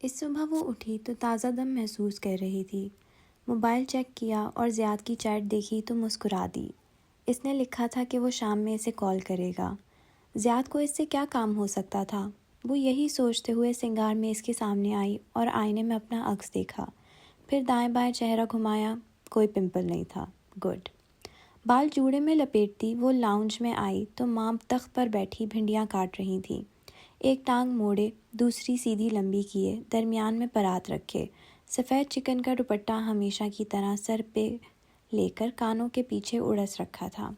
اس صبح وہ اٹھی تو تازہ دم محسوس کر رہی تھی۔ موبائل چیک کیا اور زیاد کی چیٹ دیکھی تو مسکرا دی۔ اس نے لکھا تھا کہ وہ شام میں اسے کال کرے گا۔ زیاد کو اس سے کیا کام ہو سکتا تھا؟ وہ یہی سوچتے ہوئے سنگار میں اس کے سامنے آئی اور آئینے میں اپنا عکس دیکھا۔ پھر دائیں بائیں چہرہ گھمایا، کوئی پمپل نہیں تھا۔ گڈ۔ بال جوڑے میں لپیٹتی وہ لاؤنج میں آئی تو ماں تخت پر بیٹھی بھنڈیاں کاٹ رہی تھیں۔ ایک ٹانگ موڑے، دوسری سیدھی لمبی کیے، درمیان میں پرات رکھے، سفید چکن کا دوپٹہ ہمیشہ کی طرح سر پہ لے کر کانوں کے پیچھے اڑس رکھا تھا۔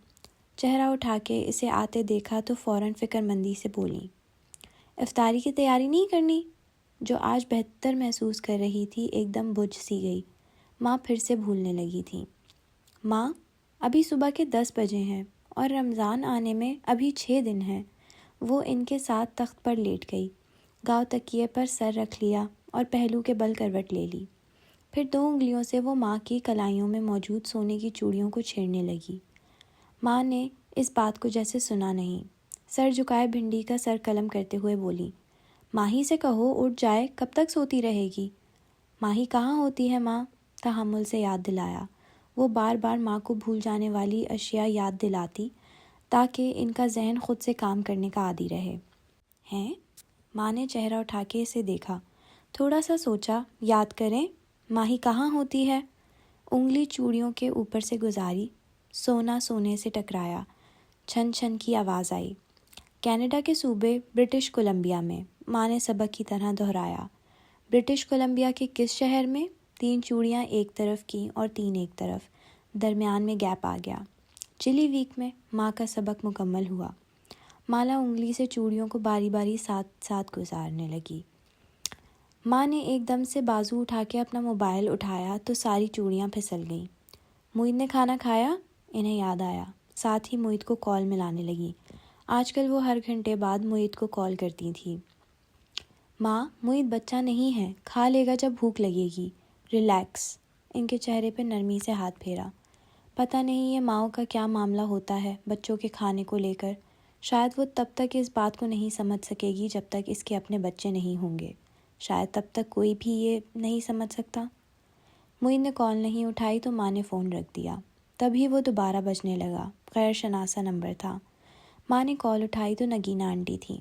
چہرہ اٹھا کے اسے آتے دیکھا تو فوراً فکر مندی سے بولی، افطاری کی تیاری نہیں کرنی؟ جو آج بہتر محسوس کر رہی تھی ایک دم بجھ سی گئی۔ ماں پھر سے بھولنے لگی تھی۔ ماں، ابھی صبح کے 10 بجے ہیں اور رمضان آنے میں ابھی 6 دن ہیں۔ وہ ان کے ساتھ تخت پر لیٹ گئی، گاؤ تکیے پر سر رکھ لیا اور پہلو کے بل کروٹ لے لی۔ پھر 2 انگلیوں سے وہ ماں کی کلائیوں میں موجود سونے کی چوڑیوں کو چھیڑنے لگی۔ ماں نے اس بات کو جیسے سنا نہیں، سر جھکائے بھنڈی کا سر قلم کرتے ہوئے بولی، ماہی سے کہو اٹھ جائے، کب تک سوتی رہے گی؟ ماہی کہاں ہوتی ہے ماں؟ تحمل سے یاد دلایا۔ وہ بار بار ماں کو بھول جانے والی اشیاء یاد دلاتی تاکہ ان کا ذہن خود سے کام کرنے کا عادی رہے۔ ہیں؟ ماں نے چہرہ اٹھا کے اسے دیکھا، تھوڑا سا سوچا، یاد کریں، ماہی کہاں ہوتی ہے؟ انگلی چوڑیوں کے اوپر سے گزاری، سونا سونے سے ٹکرایا، چھن چھن کی آواز آئی۔ کینیڈا کے صوبے برٹش کولمبیا میں، ماں نے سبق کی طرح دہرایا۔ برٹش کولمبیا کے کس شہر میں؟ 3 چوڑیاں ایک طرف کیں اور 3 ایک طرف، درمیان میں گیپ آ گیا۔ چلی ویک میں، ماں کا سبق مکمل ہوا۔ مالا انگلی سے چوڑیوں کو باری باری ساتھ ساتھ گزارنے لگی۔ ماں نے ایک دم سے بازو اٹھا کے اپنا موبائل اٹھایا تو ساری چوڑیاں پھسل گئیں۔ معید نے کھانا کھایا؟ انہیں یاد آیا، ساتھ ہی معید کو کال ملانے لگی۔ آج کل وہ ہر گھنٹے بعد معید کو کال کرتی تھی۔ ماں، معید بچہ نہیں ہے، کھا لے گا جب بھوک لگے گی، ریلیکس۔ ان کے چہرے پہ نرمی سے ہاتھ پھیرا۔ پتہ نہیں یہ ماؤں کا کیا معاملہ ہوتا ہے بچوں کے کھانے کو لے کر۔ شاید وہ تب تک اس بات کو نہیں سمجھ سکے گی جب تک اس کے اپنے بچے نہیں ہوں گے۔ شاید تب تک کوئی بھی یہ نہیں سمجھ سکتا۔ معید نے کال نہیں اٹھائی تو ماں نے فون رکھ دیا۔ تبھی وہ دوبارہ بجنے لگا، غیر شناسا نمبر تھا۔ ماں نے کال اٹھائی تو نگینہ آنٹی تھیں۔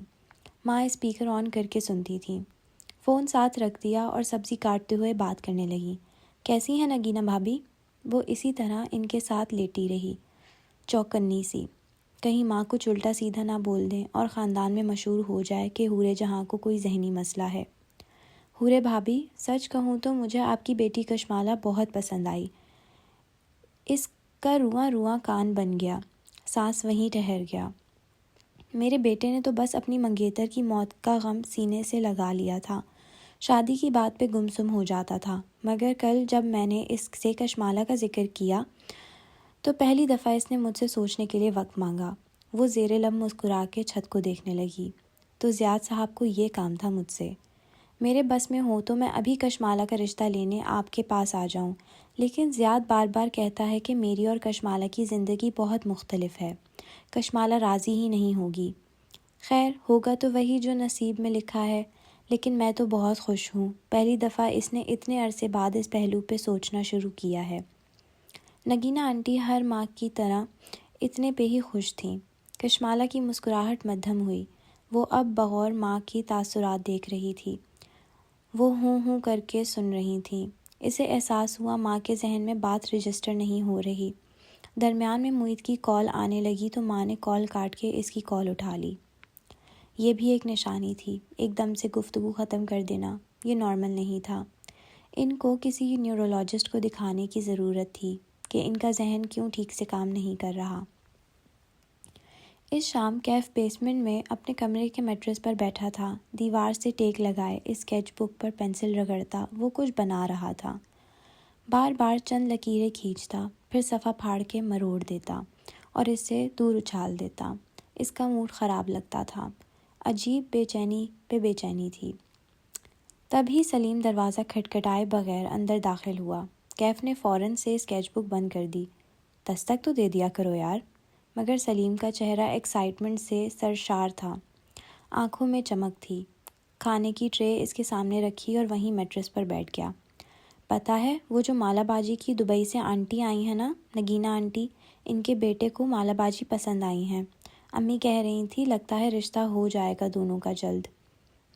ماں اسپیکر آن کر کے سنتی تھیں۔ فون ساتھ رکھ دیا اور سبزی کاٹتے ہوئے بات کرنے لگی۔ کیسی ہیں نگینہ بھابھی؟ وہ اسی طرح ان کے ساتھ لیٹی رہی، چوکنی سی، کہیں ماں کچھ الٹا سیدھا نہ بول دیں اور خاندان میں مشہور ہو جائے کہ حورے جہاں کو کوئی ذہنی مسئلہ ہے۔ حورے بھابھی، سچ کہوں تو مجھے آپ کی بیٹی کشمالہ بہت پسند آئی۔ اس کا رواں رواں کان بن گیا، سانس وہیں ٹھہر گیا۔ میرے بیٹے نے تو بس اپنی منگیتر کی موت کا غم سینے سے لگا لیا تھا، شادی کی بات پہ گمسم ہو جاتا تھا، مگر کل جب میں نے اس سے کشمالہ کا ذکر کیا تو پہلی دفعہ اس نے مجھ سے سوچنے کے لیے وقت مانگا۔ وہ زیر لب مسکرا کے چھت کو دیکھنے لگی۔ تو زیاد صاحب کو یہ کام تھا مجھ سے۔ میرے بس میں ہو تو میں ابھی کشمالہ کا رشتہ لینے آپ کے پاس آ جاؤں، لیکن زیاد بار بار کہتا ہے کہ میری اور کشمالہ کی زندگی بہت مختلف ہے، کشمالہ راضی ہی نہیں ہوگی۔ خیر، ہوگا تو وہی جو نصیب میں لکھا ہے، لیکن میں تو بہت خوش ہوں، پہلی دفعہ اس نے اتنے عرصے بعد اس پہلو پہ سوچنا شروع کیا ہے۔ نگینہ آنٹی ہر ماں کی طرح اتنے پہ ہی خوش تھیں۔ کشمالہ کی مسکراہٹ مدھم ہوئی، وہ اب بغور ماں کی تاثرات دیکھ رہی تھی۔ وہ ہوں ہوں کر کے سن رہی تھیں۔ اسے احساس ہوا ماں کے ذہن میں بات رجسٹر نہیں ہو رہی۔ درمیان میں معید کی کال آنے لگی تو ماں نے کال کاٹ کے اس کی کال اٹھا لی۔ یہ بھی ایک نشانی تھی، ایک دم سے گفتگو ختم کر دینا، یہ نارمل نہیں تھا۔ ان کو کسی نیورولوجسٹ کو دکھانے کی ضرورت تھی کہ ان کا ذہن کیوں ٹھیک سے کام نہیں کر رہا۔ اس شام کیف بیسمنٹ میں اپنے کمرے کے میٹرس پر بیٹھا تھا، دیوار سے ٹیک لگائے اسکیچ بک پر پینسل رگڑتا وہ کچھ بنا رہا تھا۔ بار بار چند لکیریں کھینچتا، پھر صفحہ پھاڑ کے مروڑ دیتا اور اس سے دور اچھال دیتا۔ اس کا موڈ خراب لگتا تھا، عجیب بے چینی پہ بے چینی تھی۔ تبھی سلیم دروازہ کھٹکھٹائے بغیر اندر داخل ہوا۔ کیف نے فوراً سے اسکیچ بک بند کر دی۔ دستک تو دے دیا کرو یار۔ مگر سلیم کا چہرہ ایکسائٹمنٹ سے سرشار تھا، آنکھوں میں چمک تھی۔ کھانے کی ٹرے اس کے سامنے رکھی اور وہیں میٹرس پر بیٹھ گیا۔ پتہ ہے وہ جو مالا باجی کی دبئی سے آنٹی آئی ہیں نا، نگینا آنٹی، ان کے بیٹے کو مالا باجی پسند آئی ہیں۔ امی کہہ رہی تھی لگتا ہے رشتہ ہو جائے گا دونوں کا جلد۔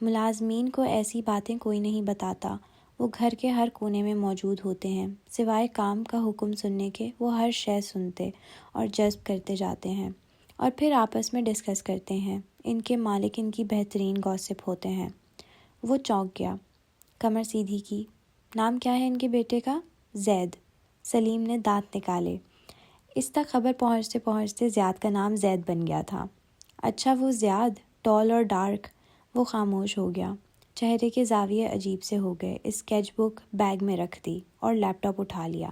ملازمین کو ایسی باتیں کوئی نہیں بتاتا، وہ گھر کے ہر کونے میں موجود ہوتے ہیں، سوائے کام کا حکم سننے کے وہ ہر شے سنتے اور جذب کرتے جاتے ہیں، اور پھر آپس میں ڈسکس کرتے ہیں۔ ان کے مالک ان کی بہترین گوسپ ہوتے ہیں۔ وہ چونک گیا، کمر سیدھی کی۔ نام کیا ہے ان کے بیٹے کا؟ زید۔ سلیم نے دانت نکالے۔ اس تک خبر پہنچتے پہنچتے زیاد کا نام زید بن گیا تھا۔ اچھا وہ زیاد، ٹال اور ڈارک۔ وہ خاموش ہو گیا، چہرے کے زاویے عجیب سے ہو گئے۔ اسکیچ بک بیگ میں رکھ دی اور لیپ ٹاپ اٹھا لیا۔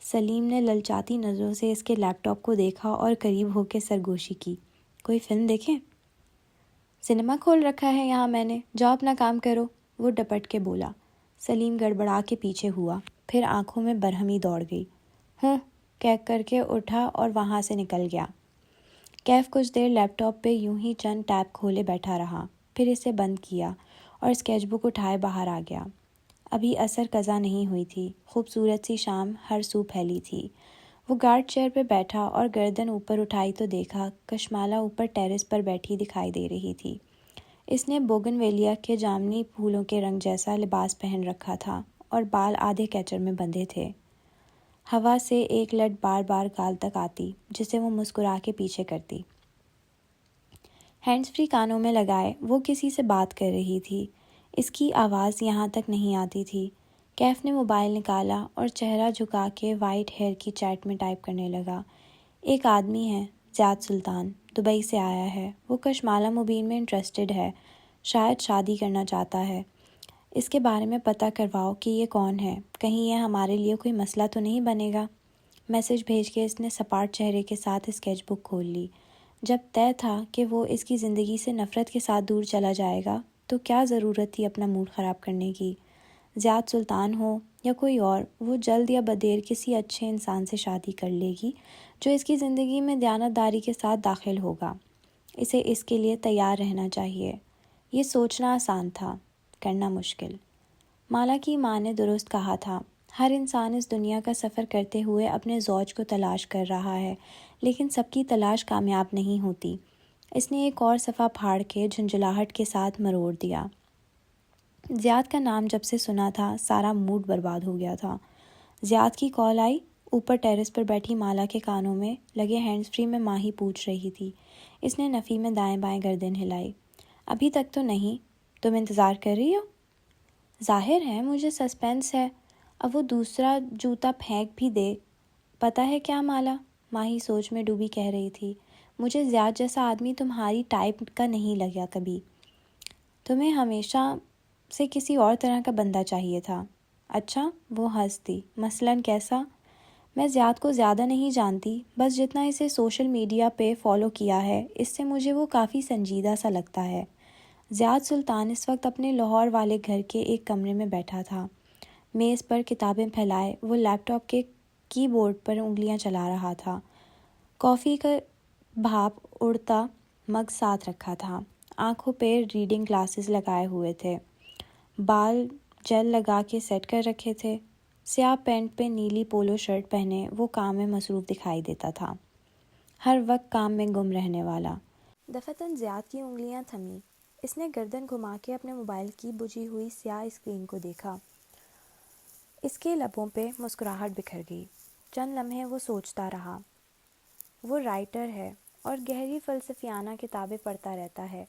سلیم نے للچاتی نظروں سے اس کے لیپ ٹاپ کو دیکھا اور قریب ہو کے سرگوشی کی۔ کوئی فلم دیکھیں؟ سنیما کھول رکھا ہے یہاں میں نے، جاؤ اپنا کام کرو، وہ ڈپٹ کے بولا۔ سلیم گڑبڑا کے پیچھے ہوا، پھر آنکھوں میں برہمی دوڑ گئی۔ کہہ کر کے اٹھا اور وہاں سے نکل گیا۔ کیف کچھ دیر لیپ ٹاپ پہ یوں ہی چند ٹیب کھولے بیٹھا رہا، پھر اسے بند کیا اور اسکیچ بک اٹھائے باہر آ گیا۔ ابھی عصر قضا نہیں ہوئی تھی، خوبصورت سی شام ہر سو پھیلی تھی۔ وہ گارڈ چیئر پہ بیٹھا اور گردن اوپر اٹھائی تو دیکھا کشمالہ اوپر ٹیرس پر بیٹھی دکھائی دے رہی تھی۔ اس نے بوگن ویلیا کے جامنی پھولوں کے رنگ جیسا لباس پہن رکھا تھا اور بال آدھے کیچر میں بندھے تھے۔ ہوا سے ایک لٹ بار بار گال تک آتی جسے وہ مسکرا کے پیچھے کرتی۔ ہینڈز فری کانوں میں لگائے وہ کسی سے بات کر رہی تھی، اس کی آواز یہاں تک نہیں آتی تھی۔ کیف نے موبائل نکالا اور چہرہ جھکا کے وائٹ ہیئر کی چیٹ میں ٹائپ کرنے لگا۔ ایک آدمی ہے، زیاد سلطان، دبئی سے آیا ہے، وہ کشمالہ مبین میں انٹرسٹڈ ہے، شاید شادی کرنا چاہتا ہے۔ اس کے بارے میں پتہ کرواؤ کہ یہ کون ہے، کہیں یہ ہمارے لیے کوئی مسئلہ تو نہیں بنے گا۔ میسج بھیج کے اس نے سپاٹ چہرے کے ساتھ اسکیچ بک کھول لی۔ جب طے تھا کہ وہ اس کی زندگی سے نفرت کے ساتھ دور چلا جائے گا تو کیا ضرورت تھی اپنا موڈ خراب کرنے کی؟ زیاد سلطان ہو یا کوئی اور، وہ جلد یا بدیر کسی اچھے انسان سے شادی کر لے گی جو اس کی زندگی میں دیانتداری کے ساتھ داخل ہوگا۔ اسے اس کے لیے تیار رہنا چاہیے۔ یہ سوچنا آسان تھا، کرنا مشکل۔ مالا کی ماں نے درست کہا تھا، ہر انسان اس دنیا کا سفر کرتے ہوئے اپنے زوج کو تلاش کر رہا ہے، لیکن سب کی تلاش کامیاب نہیں ہوتی۔ اس نے ایک اور صفحہ پھاڑ کے جھنجھلاہٹ کے ساتھ مروڑ دیا۔ زیاد کا نام جب سے سنا تھا سارا موڈ برباد ہو گیا تھا۔ زیاد کی کال آئی، اوپر ٹیرس پر بیٹھی مالا کے کانوں میں لگے ہینڈز فری میں ماہی پوچھ رہی تھی۔ اس نے نفی میں دائیں بائیں گردن ہلائی۔ ابھی تک تو نہیں، تم انتظار کر رہی ہو؟ ظاہر ہے مجھے سسپینس ہے، اب وہ دوسرا جوتا پھینک بھی دے۔ پتہ ہے کیا مالا، ماہی سوچ میں ڈوبی کہہ رہی تھی، مجھے زیاد جیسا آدمی تمہاری ٹائپ کا نہیں لگا کبھی۔ تمہیں ہمیشہ سے کسی اور طرح کا بندہ چاہیے تھا۔ اچھا، وہ ہنس دی۔ مثلاً کیسا؟ میں زیاد کو زیادہ نہیں جانتی، بس جتنا اسے سوشل میڈیا پہ فالو کیا ہے اس سے مجھے وہ کافی سنجیدہ سا لگتا ہے۔ زیاد سلطان اس وقت اپنے لاہور والے گھر کے ایک کمرے میں بیٹھا تھا۔ میز پر کتابیں پھیلائے وہ لیپ ٹاپ کے کی بورڈ پر انگلیاں چلا رہا تھا۔ کافی کا بھاپ اڑتا مگ ساتھ رکھا تھا، آنکھوں پہ ریڈنگ گلاسز لگائے ہوئے تھے، بال جیل لگا کے سیٹ کر رکھے تھے۔ سیاہ پینٹ پہ نیلی پولو شرٹ پہنے وہ کام میں مصروف دکھائی دیتا تھا، ہر وقت کام میں گم رہنے والا۔ دفعتاً زیاد کی انگلیاں تھمیں۔ اس نے گردن گھما کے اپنے موبائل کی بجھی ہوئی سیاہ اسکرین کو دیکھا۔ اس کے لبوں پہ مسکراہٹ بکھر گئی۔ چند لمحے وہ سوچتا رہا۔ وہ رائٹر ہے اور گہری فلسفیانہ کتابیں پڑھتا رہتا ہے۔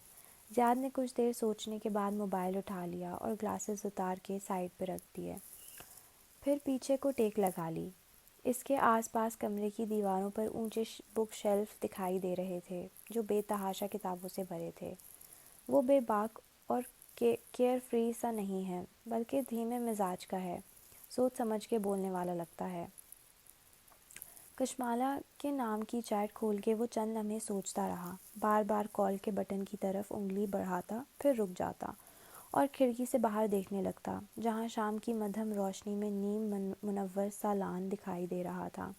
زیاد نے کچھ دیر سوچنے کے بعد موبائل اٹھا لیا اور گلاسز اتار کے سائڈ پہ رکھ دیے، پھر پیچھے کو ٹیک لگا لی۔ اس کے آس پاس کمرے کی دیواروں پر اونچے بک شیلف دکھائی دے رہے تھے جو بے تحاشا کتابوں سے بھرے تھے۔ وہ بے باک اور کیئر فری سا نہیں ہے، بلکہ دھیمے مزاج کا ہے، سوچ سمجھ کے بولنے والا لگتا ہے۔ کشمالہ کے نام کی چیٹ کھول کے وہ چند لمحے سوچتا رہا، بار بار کال کے بٹن کی طرف انگلی بڑھاتا، پھر رک جاتا اور کھڑکی سے باہر دیکھنے لگتا جہاں شام کی مدھم روشنی میں نیم منور سا لان دکھائی دے رہا تھا۔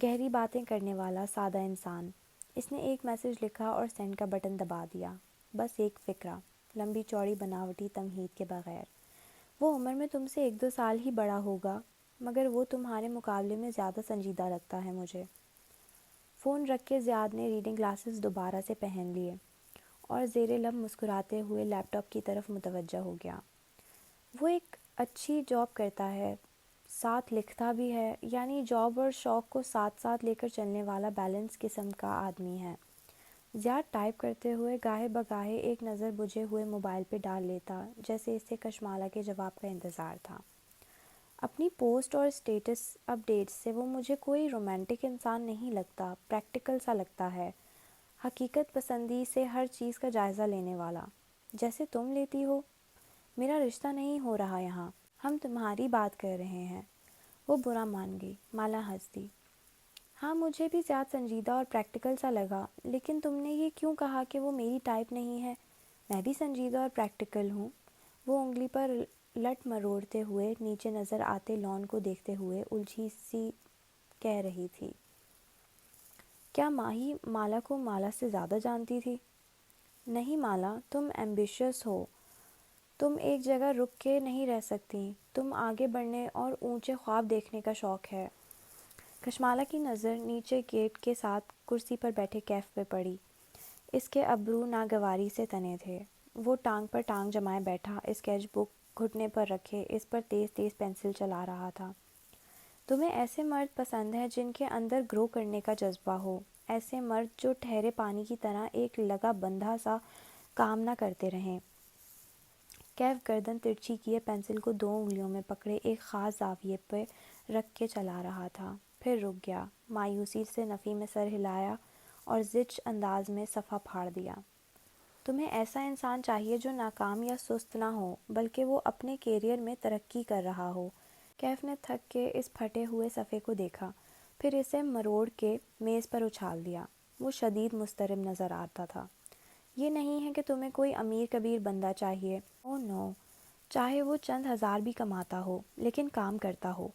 گہری باتیں کرنے والا سادہ انسان۔ اس نے ایک میسج لکھا اور سینڈ کا بٹن دبا دیا۔ بس ایک فقرہ، لمبی چوڑی بناوٹی تمہید کے بغیر۔ وہ عمر میں تم سے 1-2 سال ہی بڑا ہوگا، مگر وہ تمہارے مقابلے میں زیادہ سنجیدہ لگتا ہے مجھے۔ فون رکھ کے زیاد نے ریڈنگ گلاسز دوبارہ سے پہن لیے اور زیر لب مسکراتے ہوئے لیپ ٹاپ کی طرف متوجہ ہو گیا۔ وہ ایک اچھی جاب کرتا ہے، ساتھ لکھتا بھی ہے، یعنی جاب اور شوق کو ساتھ ساتھ لے کر چلنے والا بیلنس قسم کا آدمی ہے۔ زیاد ٹائپ کرتے ہوئے گاہے بگاہے ایک نظر بجھے ہوئے موبائل پہ ڈال لیتا، جیسے اسے کشمالہ کے جواب کا انتظار تھا۔ اپنی پوسٹ اور اسٹیٹس اپ ڈیٹس سے وہ مجھے کوئی رومانٹک انسان نہیں لگتا، پریکٹیکل سا لگتا ہے، حقیقت پسندی سے ہر چیز کا جائزہ لینے والا، جیسے تم لیتی ہو۔ میرا رشتہ نہیں ہو رہا یہاں، ہم تمہاری بات کر رہے ہیں۔ وہ برا مان گئی۔ مالا ہنس دی۔ ہاں، مجھے بھی زیادہ سنجیدہ اور پریکٹیکل سا لگا، لیکن تم نے یہ کیوں کہا کہ وہ میری ٹائپ نہیں ہے؟ میں بھی سنجیدہ اور پریکٹیکل ہوں۔ وہ انگلی پر لٹ مروڑتے ہوئے نیچے نظر آتے لان کو دیکھتے ہوئے الجھی سی کہہ رہی تھی۔ کیا ماہی مالا کو مالا سے زیادہ جانتی تھی؟ نہیں مالا، تم ایمبیشیس ہو، تم ایک جگہ رک کے نہیں رہ سکتی، تم آگے بڑھنے اور اونچے خواب دیکھنے کا شوق ہے۔ کشمالہ کی نظر نیچے گیٹ کے ساتھ کرسی پر بیٹھے کیف پہ پڑی۔ اس کے ابرو ناگواری سے تنے تھے۔ وہ ٹانگ پر ٹانگ جمائے بیٹھا، اسکیچ بک گھٹنے پر رکھے اس پر تیز تیز پینسل چلا رہا تھا۔ تمہیں ایسے مرد پسند ہیں جن کے اندر گرو کرنے کا جذبہ ہو، ایسے مرد جو ٹھہرے پانی کی طرح ایک لگا بندھا سا کام نہ کرتے رہیں۔ کیف گردن ترچھی کیے پینسل کو 2 انگلیوں میں پکڑے ایک خاص زاویے پہ رکھ کے چلا رہا تھا، پھر رک گیا، مایوسی سے نفی میں سر ہلایا اور زچ انداز میں صفحہ پھاڑ دیا۔ تمہیں ایسا انسان چاہیے جو ناکام یا سست نہ ہو، بلکہ وہ اپنے کیریئر میں ترقی کر رہا ہو۔ کیف نے تھک کے اس پھٹے ہوئے صفحے کو دیکھا، پھر اسے مروڑ کے میز پر اچھال دیا۔ وہ شدید مضطرب نظر آتا تھا۔ یہ نہیں ہے کہ تمہیں کوئی امیر کبیر بندہ چاہیے، او نو، چاہے وہ چند ہزار بھی کماتا ہو، لیکن کام کرتا ہو،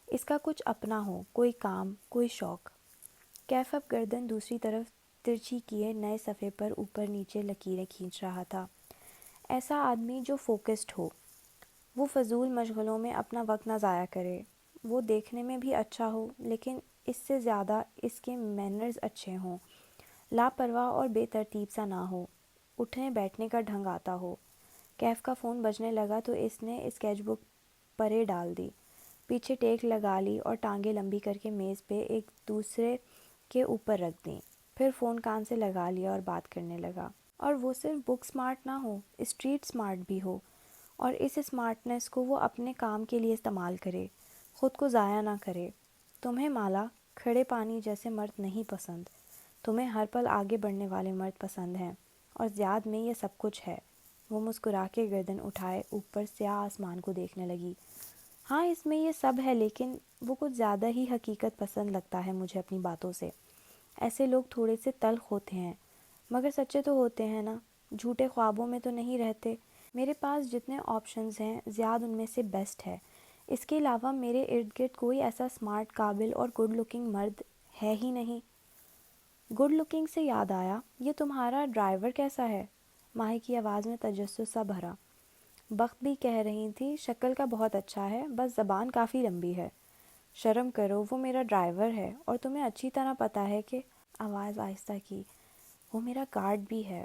اس کا کچھ اپنا ہو، کوئی کام، کوئی شوق۔ کیف اب گردن دوسری طرف ترچھی کیے نئے صفحے پر اوپر نیچے لکیریں کھینچ رہا تھا۔ ایسا آدمی جو فوکسڈ ہو، وہ فضول مشغلوں میں اپنا وقت نہ ضائع کرے، وہ دیکھنے میں بھی اچھا ہو، لیکن اس سے زیادہ اس کے مینرز اچھے ہوں، لاپرواہ اور بے ترتیب سا نہ ہو، اٹھنے بیٹھنے کا ڈھنگ آتا ہو۔ کیف کا فون بجنے لگا تو اس نے اسکیچ بک پرے ڈال دی، پیچھے ٹیک لگا لی اور ٹانگیں لمبی کر کے میز پہ ایک دوسرے کے اوپر رکھ دیں، پھر فون کان سے لگا لیا اور بات کرنے لگا۔ اور وہ صرف بک سمارٹ نہ ہو، اسٹریٹ سمارٹ بھی ہو، اور اس سمارٹنس کو وہ اپنے کام کے لیے استعمال کرے، خود کو ضائع نہ کرے۔ تمہیں مالا کھڑے پانی جیسے مرد نہیں پسند، تمہیں ہر پل آگے بڑھنے والے مرد پسند ہیں، اور زیاد میں یہ سب کچھ ہے۔ وہ مسکرا کے گردن اٹھائے اوپر سیاہ آسمان کو دیکھنے لگی۔ ہاں، اس میں یہ سب ہے، لیکن وہ کچھ زیادہ ہی حقیقت پسند لگتا ہے مجھے اپنی باتوں سے۔ ایسے لوگ تھوڑے سے تلخ ہوتے ہیں، مگر سچے تو ہوتے ہیں نا، جھوٹے خوابوں میں تو نہیں رہتے۔ میرے پاس جتنے آپشنز ہیں، زیاد ان میں سے بیسٹ ہے۔ اس کے علاوہ میرے ارد گرد کوئی ایسا سمارٹ، قابل اور گڈ لکنگ مرد ہے ہی نہیں۔ گڈ لکنگ سے یاد آیا، یہ تمہارا ڈرائیور کیسا ہے؟ ماہی کی آواز میں تجسس سا بھرا۔ بخت بھی کہہ رہی تھی، شکل کا بہت اچھا ہے، بس زبان کافی لمبی ہے۔ شرم کرو، وہ میرا ڈرائیور ہے، اور تمہیں اچھی طرح پتہ ہے کہ، آواز آہستہ کی، وہ میرا گارڈ بھی ہے۔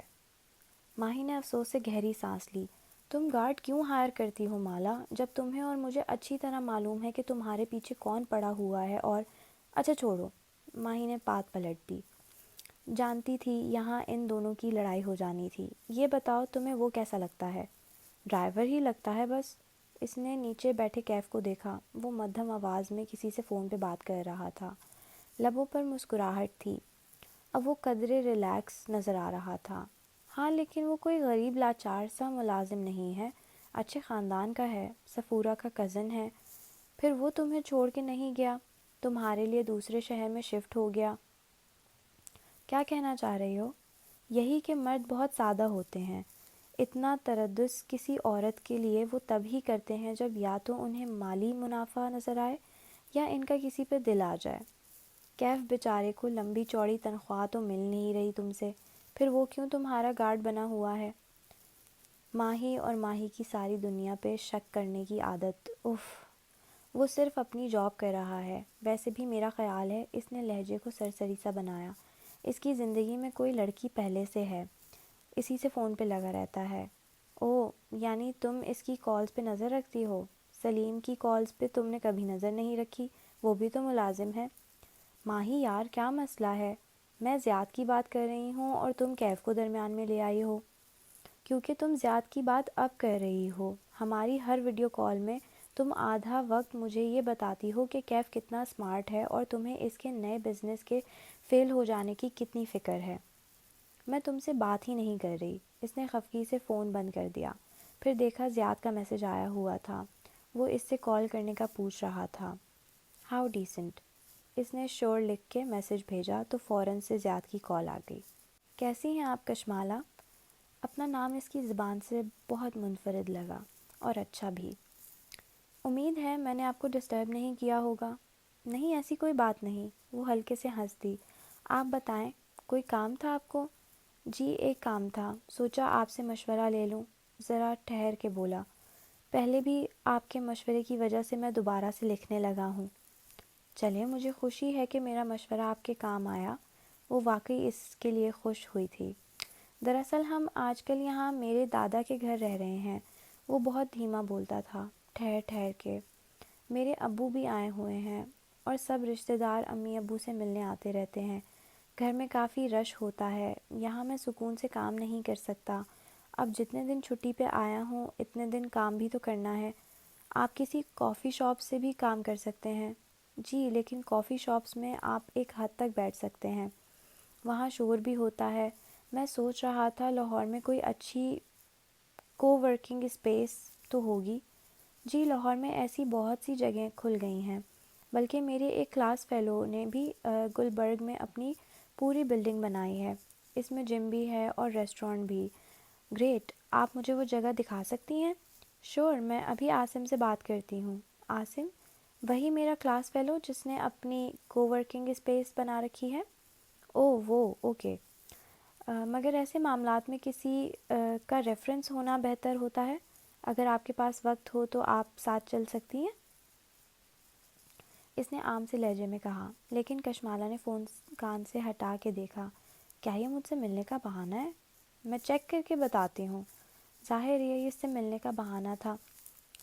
ماہی نے افسوس سے گہری سانس لی۔ تم گارڈ کیوں ہائر کرتی ہو مالا، جب تمہیں اور مجھے اچھی طرح معلوم ہے کہ تمہارے پیچھے کون پڑا ہوا ہے اور… اچھا چھوڑو، ماہی نے بات پلٹ دی۔ جانتی تھی یہاں ان دونوں کی لڑائی ہو جانی تھی۔ یہ بتاؤ تمہیں وہ کیسا لگتا ہے؟ ڈرائیور ہی لگتا ہے بس۔ اس نے نیچے بیٹھے کیف کو دیکھا، وہ مدھم آواز میں کسی سے فون پہ بات کر رہا تھا، لبوں پر مسکراہٹ تھی، اب وہ قدرے ریلیکس نظر آ رہا تھا۔ ہاں، لیکن وہ کوئی غریب لاچار سا ملازم نہیں ہے، اچھے خاندان کا ہے، صفورہ کا کزن ہے۔ پھر وہ تمہیں چھوڑ کے نہیں گیا، تمہارے لیے دوسرے شہر میں شفٹ ہو گیا۔ کیا کہنا چاہ رہی ہو؟ یہی کہ مرد بہت سادہ ہوتے ہیں، اتنا تردد کسی عورت کے لیے وہ تب ہی کرتے ہیں جب یا تو انہیں مالی منافع نظر آئے یا ان کا کسی پہ دل آ جائے۔ کیف بیچارے کو لمبی چوڑی تنخواہ تو مل نہیں رہی تم سے، پھر وہ کیوں تمہارا گارڈ بنا ہوا ہے؟ ماہی اور ماہی کی ساری دنیا پہ شک کرنے کی عادت، اف، وہ صرف اپنی جاب کر رہا ہے۔ ویسے بھی میرا خیال ہے اس نے لہجے کو سرسری سا بنایا۔ اس کی زندگی میں کوئی لڑکی پہلے سے ہے، اسی سے فون پہ لگا رہتا ہے۔ اوہ، یعنی تم اس کی کالز پہ نظر رکھتی ہو؟ سلیم کی کالز پہ تم نے کبھی نظر نہیں رکھی، وہ بھی تو ملازم ہے۔ ماہی یار، کیا مسئلہ ہے؟ میں زیاد کی بات کر رہی ہوں اور تم کیف کو درمیان میں لے آئی ہو۔ کیونکہ تم زیاد کی بات اب کر رہی ہو۔ ہماری ہر ویڈیو کال میں تم آدھا وقت مجھے یہ بتاتی ہو کہ کیف کتنا سمارٹ ہے اور تمہیں اس کے نئے بزنس کے فیل ہو جانے کی کتنی فکر ہے۔ میں تم سے بات ہی نہیں کر رہی۔ اس نے خفگی سے فون بند کر دیا۔ پھر دیکھا زیاد کا میسج آیا ہوا تھا۔ وہ اس سے کال کرنے کا پوچھ رہا تھا۔ ہاؤ ڈیسنٹ، اس نے شور لکھ کے میسج بھیجا تو فوراً سے زیاد کی کال آ گئی۔ کیسی ہیں آپ کشمالہ؟ اپنا نام اس کی زبان سے بہت منفرد لگا، اور اچھا بھی۔ امید ہے میں نے آپ کو ڈسٹرب نہیں کیا ہوگا۔ نہیں، ایسی کوئی بات نہیں، وہ ہلکے سے ہنس دی۔ آپ بتائیں، کوئی کام تھا آپ کو؟ جی ایک کام تھا، سوچا آپ سے مشورہ لے لوں۔ ذرا ٹھہر کے بولا، پہلے بھی آپ کے مشورے کی وجہ سے میں دوبارہ سے لکھنے لگا ہوں۔ چلیں، مجھے خوشی ہے کہ میرا مشورہ آپ کے کام آیا۔ وہ واقعی اس کے لیے خوش ہوئی تھی۔ دراصل ہم آج کل یہاں میرے دادا کے گھر رہ رہے ہیں۔ وہ بہت دھیما بولتا تھا، ٹھہر ٹھہر کے۔ میرے ابو بھی آئے ہوئے ہیں اور سب رشتہ دار امی ابو سے ملنے آتے رہتے ہیں۔ گھر میں کافی رش ہوتا ہے، یہاں میں سکون سے کام نہیں کر سکتا۔ اب جتنے دن چھٹی پہ آیا ہوں اتنے دن کام بھی تو کرنا ہے۔ آپ کسی کافی شاپ سے بھی کام کر سکتے ہیں۔ جی لیکن کافی شاپس میں آپ ایک حد تک بیٹھ سکتے ہیں، وہاں شور بھی ہوتا ہے۔ میں سوچ رہا تھا لاہور میں کوئی اچھی کو ورکنگ اسپیس تو ہوگی۔ جی لاہور میں ایسی بہت سی جگہیں کھل گئی ہیں، بلکہ میرے ایک کلاس فیلو نے بھی گلبرگ میں اپنی پوری بلڈنگ بنائی ہے۔ اس میں جم بھی ہے اور ریسٹورنٹ بھی۔ گریٹ، آپ مجھے وہ جگہ دکھا سکتی ہیں؟ شور، میں ابھی عاصم سے بات کرتی ہوں۔ عاصم؟ وہی میرا کلاس فیلو جس نے اپنی کو ورکنگ اسپیس بنا رکھی ہے؟ اوہ وہ، اوکے۔ مگر ایسے معاملات میں کسی کا ریفرنس ہونا بہتر ہوتا ہے۔ اگر آپ کے پاس وقت ہو تو آپ ساتھ چل سکتی ہیں، اس نے عام سے لہجے میں کہا۔ لیکن کشمالہ نے فون کان سے ہٹا کے دیکھا۔ کیا یہ مجھ سے ملنے کا بہانہ ہے؟ میں چیک کر کے بتاتی ہوں۔ ظاہر یہ اس سے ملنے کا بہانہ تھا۔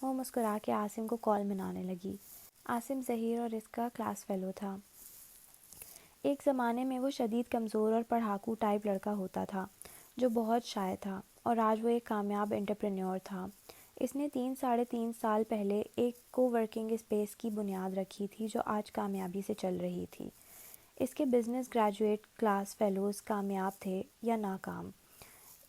وہ مسکرا کے عاصم کو کال منانے لگی۔ عاصم ظہیر اور اس کا کلاس فیلو تھا۔ ایک زمانے میں وہ شدید کمزور اور پڑھاکو ٹائپ لڑکا ہوتا تھا جو بہت شائع تھا، اور آج وہ ایک کامیاب انٹرپرینیور تھا۔ اس نے 3 سال پہلے ایک کو ورکنگ اسپیس کی بنیاد رکھی تھی جو آج کامیابی سے چل رہی تھی۔ اس کے بزنس گریجویٹ کلاس فیلوز کامیاب تھے یا ناکام،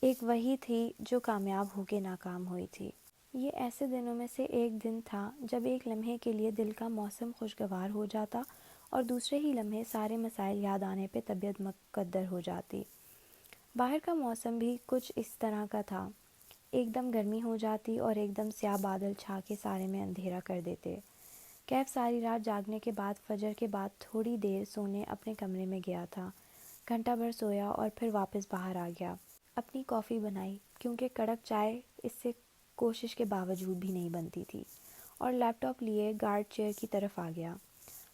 ایک وہی تھی جو کامیاب ہو کے ناکام ہوئی تھی۔ یہ ایسے دنوں میں سے ایک دن تھا جب ایک لمحے کے لیے دل کا موسم خوشگوار ہو جاتا اور دوسرے ہی لمحے سارے مسائل یاد آنے پہ طبیعت مقدر ہو جاتی۔ باہر کا موسم بھی کچھ اس طرح کا تھا، ایک دم گرمی ہو جاتی اور ایک دم سیاہ بادل چھا کے سارے میں اندھیرا کر دیتے۔ کیف ساری رات جاگنے کے بعد فجر کے بعد تھوڑی دیر سونے اپنے کمرے میں گیا تھا۔ گھنٹہ بھر سویا اور پھر واپس باہر آ گیا۔ اپنی کافی بنائی کیونکہ کڑک چائے اس سے کوشش کے باوجود بھی نہیں بنتی تھی، اور لیپ ٹاپ لیے گارڈ چیئر کی طرف آ گیا۔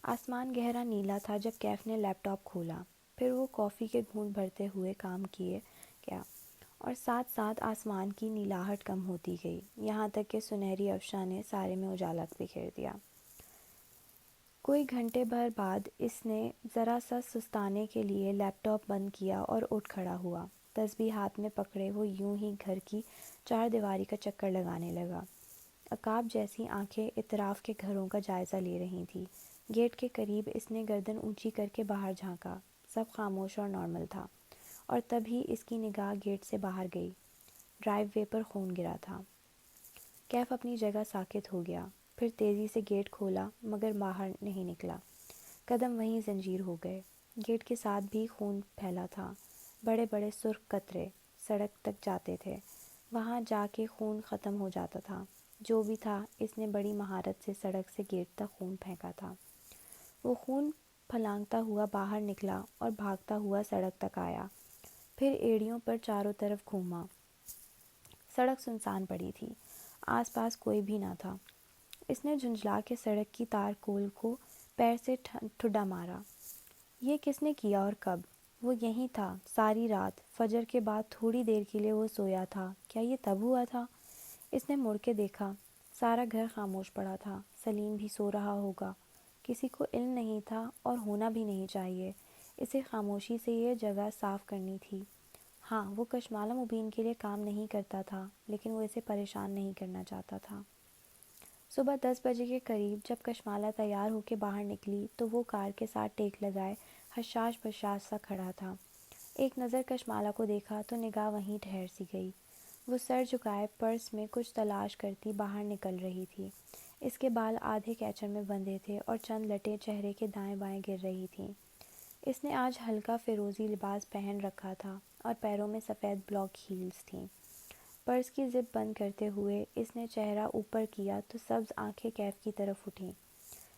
آسمان گہرا نیلا تھا جب کیف نے لیپ ٹاپ کھولا۔ پھر وہ کافی کے گھونٹ بھرتے ہوئے کام کیے گیا، اور ساتھ ساتھ آسمان کی نیلاہٹ کم ہوتی گئی، یہاں تک کہ سنہری افشاں نے سارے میں اجالا بکھیر دیا۔ کوئی گھنٹے بھر بعد اس نے ذرا سا سستانے کے لیے لیپ ٹاپ بند کیا اور اٹھ کھڑا ہوا۔ تسبیح ہاتھ میں پکڑے وہ یوں ہی گھر کی چار دیواری کا چکر لگانے لگا۔ عقاب جیسی آنکھیں اطراف کے گھروں کا جائزہ لے رہی تھیں۔ گیٹ کے قریب اس نے گردن اونچی کر کے باہر جھانکا۔ سب خاموش اور نارمل تھا، اور تب ہی اس کی نگاہ گیٹ سے باہر گئی۔ ڈرائیو وے پر خون گرا تھا۔ کیف اپنی جگہ ساکت ہو گیا، پھر تیزی سے گیٹ کھولا مگر باہر نہیں نکلا۔ قدم وہیں زنجیر ہو گئے۔ گیٹ کے ساتھ بھی خون پھیلا تھا، بڑے بڑے سرخ قطرے سڑک تک جاتے تھے، وہاں جا کے خون ختم ہو جاتا تھا۔ جو بھی تھا، اس نے بڑی مہارت سے سڑک سے گیٹ تک خون پھینکا تھا۔ وہ خون پھلانگتا ہوا باہر نکلا اور بھاگتا ہوا سڑک تک آیا، پھر ایڑیوں پر چاروں طرف گھوما۔ سڑک سنسان پڑی تھی، آس پاس کوئی بھی نہ تھا۔ اس نے جھنجھلا کے سڑک کی تار کول کو پیر سے ٹھڈا مارا۔ یہ کس نے کیا اور کب؟ وہ یہیں تھا ساری رات، فجر کے بعد تھوڑی دیر کے لیے وہ سویا تھا۔ کیا یہ تب ہوا تھا؟ اس نے مڑ کے دیکھا، سارا گھر خاموش پڑا تھا۔ سلیم بھی سو رہا ہوگا۔ کسی کو علم نہیں تھا اور ہونا بھی نہیں چاہیے۔ اسے خاموشی سے یہ جگہ صاف کرنی تھی۔ ہاں، وہ کشمالہ مبین کے لیے کام نہیں کرتا تھا، لیکن وہ اسے پریشان نہیں کرنا چاہتا تھا۔ صبح 10 بجے کے قریب جب کشمالہ تیار ہو کے باہر نکلی تو وہ کار کے ساتھ ٹیک لگائے حشاش بشاش سا کھڑا تھا۔ ایک نظر کشمالہ کو دیکھا تو نگاہ وہیں ٹھہر سی گئی۔ وہ سر جھکائے پرس میں کچھ تلاش کرتی باہر نکل رہی تھی۔ اس کے بال آدھے کیچر میں بندھے تھے اور چند لٹیں چہرے کے دائیں بائیں گر رہی تھیں۔ اس نے آج ہلکا فیروزی لباس پہن رکھا تھا اور پیروں میں سفید بلاک ہیلز تھیں۔ پرس کی زپ بند کرتے ہوئے اس نے چہرہ اوپر کیا تو سبز آنکھیں کیف کی طرف اٹھیں۔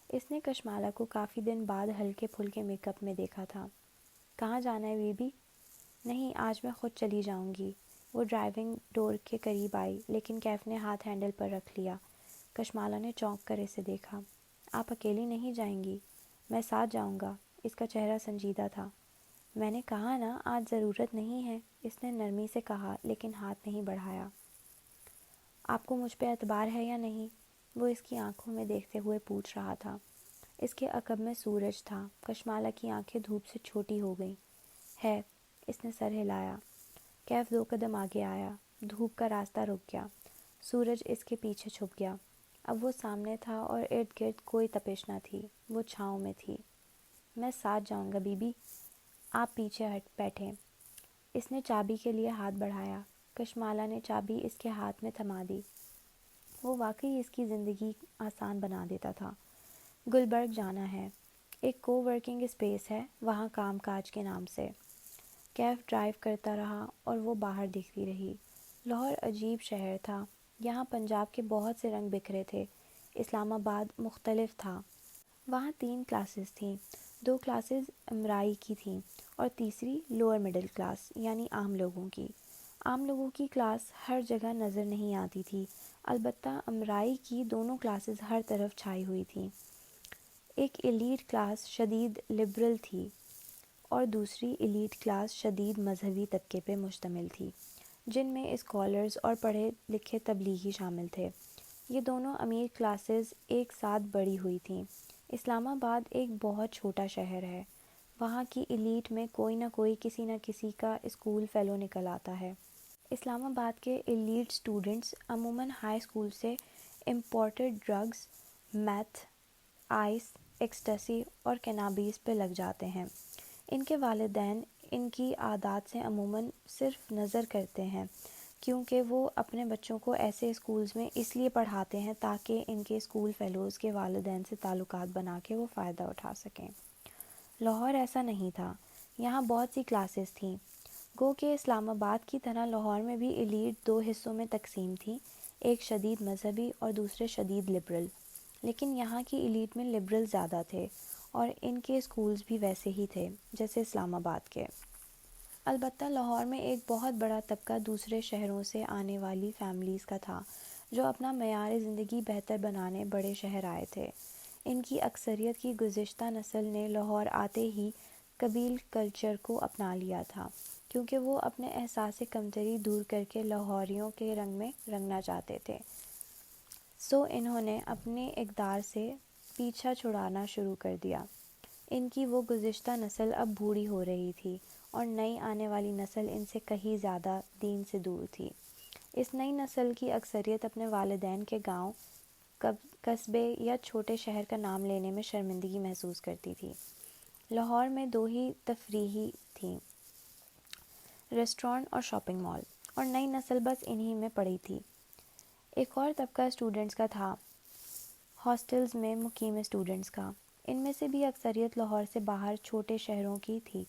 اس نے کشمالہ کو کافی دن بعد ہلکے پھلکے میک اپ میں دیکھا تھا۔ کہاں جانا ہے بیبی؟ نہیں، آج میں خود چلی جاؤں گی۔ وہ ڈرائیونگ ڈور کے قریب آئی، لیکن کیف نے ہاتھ ہینڈل پر رکھ لیا۔ کشمالہ نے چونک کر اسے دیکھا۔ آپ اکیلی نہیں جائیں گی؟ میں ساتھ جاؤں گا۔ اس کا چہرہ سنجیدہ تھا۔ میں نے کہا نا آج ضرورت نہیں ہے، اس نے نرمی سے کہا، لیکن ہاتھ نہیں بڑھایا۔ آپ کو مجھ پہ اعتبار ہے یا نہیں؟ وہ اس کی آنکھوں میں دیکھتے ہوئے پوچھ رہا تھا۔ اس کے عقب میں سورج تھا۔ کشمالہ کی آنکھیں دھوپ سے چھوٹی ہو گئیں۔ ہے، اس نے سر ہلایا۔ کیف 2 قدم آگے آیا۔ دھوپ کا راستہ رک گیا۔ سورج اس کے پیچھے چھپ گیا۔ اب وہ سامنے تھا اور ارد گرد کوئی تپش نہ تھی، وہ چھاؤں میں تھی۔ میں ساتھ جاؤں گا بیبی، آپ پیچھے ہٹ بیٹھیں۔ اس نے چابی کے لیے ہاتھ بڑھایا۔ کشمالہ نے چابی اس کے ہاتھ میں تھما دی۔ وہ واقعی اس کی زندگی آسان بنا دیتا تھا۔ گلبرگ جانا ہے، ایک کو ورکنگ اسپیس ہے وہاں کام کاج کے نام سے۔ کیف ڈرائیو کرتا رہا اور وہ باہر دیکھتی رہی۔ لاہور عجیب شہر تھا۔ یہاں پنجاب کے بہت سے رنگ بکھرے تھے۔ اسلام آباد مختلف تھا۔ وہاں 3 کلاسز تھیں، 2 کلاسز امرائی کی تھیں اور تیسری لوور مڈل کلاس یعنی عام لوگوں کی۔ عام لوگوں کی کلاس ہر جگہ نظر نہیں آتی تھی، البتہ امرائی کی دونوں کلاسز ہر طرف چھائی ہوئی تھیں۔ ایک ایلیٹ کلاس شدید لبرل تھی اور دوسری ایلیٹ کلاس شدید مذہبی طبقے پہ مشتمل تھی، جن میں اسکالرز اور پڑھے لکھے تبلیغی شامل تھے۔ یہ دونوں امیر کلاسز ایک ساتھ بڑھی ہوئی تھیں۔ اسلام آباد ایک بہت چھوٹا شہر ہے۔ وہاں کی ایلیٹ میں کوئی نہ کوئی کسی نہ کسی کا اسکول فیلو نکل آتا ہے۔ اسلام آباد کے ایلیٹ اسٹوڈنٹس عموماً ہائی اسکول سے imported drugs, math, ice, ecstasy اور کینابیس پہ لگ جاتے ہیں۔ ان کے والدین ان کی عادات سے عموماً صرف نظر کرتے ہیں، کیونکہ وہ اپنے بچوں کو ایسے اسکولز میں اس لیے پڑھاتے ہیں تاکہ ان کے اسکول فیلوز کے والدین سے تعلقات بنا کے وہ فائدہ اٹھا سکیں۔ لاہور ایسا نہیں تھا۔ یہاں بہت سی کلاسز تھیں۔ گو کہ اسلام آباد کی طرح لاہور میں بھی ایلیٹ 2 حصوں میں تقسیم تھی، ایک شدید مذہبی اور دوسرے شدید لبرل۔ لیکن یہاں کی ایلیٹ میں لبرل زیادہ تھے اور ان کے اسکولز بھی ویسے ہی تھے جیسے اسلام آباد کے۔ البتہ لاہور میں ایک بہت بڑا طبقہ دوسرے شہروں سے آنے والی فیملیز کا تھا جو اپنا معیار زندگی بہتر بنانے بڑے شہر آئے تھے۔ ان کی اکثریت کی گزشتہ نسل نے لاہور آتے ہی قبیل کلچر کو اپنا لیا تھا، کیونکہ وہ اپنے احساس کمتری دور کر کے لاہوریوں کے رنگ میں رنگنا چاہتے تھے۔ سو انہوں نے اپنے اقدار سے پیچھا چھڑانا شروع کر دیا۔ ان کی وہ گزشتہ نسل اب بوڑھی ہو رہی تھی اور نئی آنے والی نسل ان سے کہیں زیادہ دین سے دور تھی۔ اس نئی نسل کی اکثریت اپنے والدین کے گاؤں، قصبے یا چھوٹے شہر کا نام لینے میں شرمندگی محسوس کرتی تھی۔ لاہور میں 2 ہی تفریحی تھیں، ریسٹورانٹ اور شاپنگ مال، اور نئی نسل بس انہی میں پڑی تھی۔ ایک اور طبقہ اسٹوڈنٹس کا تھا، ہاسٹلز میں مقیم اسٹوڈنٹس کا۔ ان میں سے بھی اکثریت لاہور سے باہر چھوٹے شہروں کی تھی۔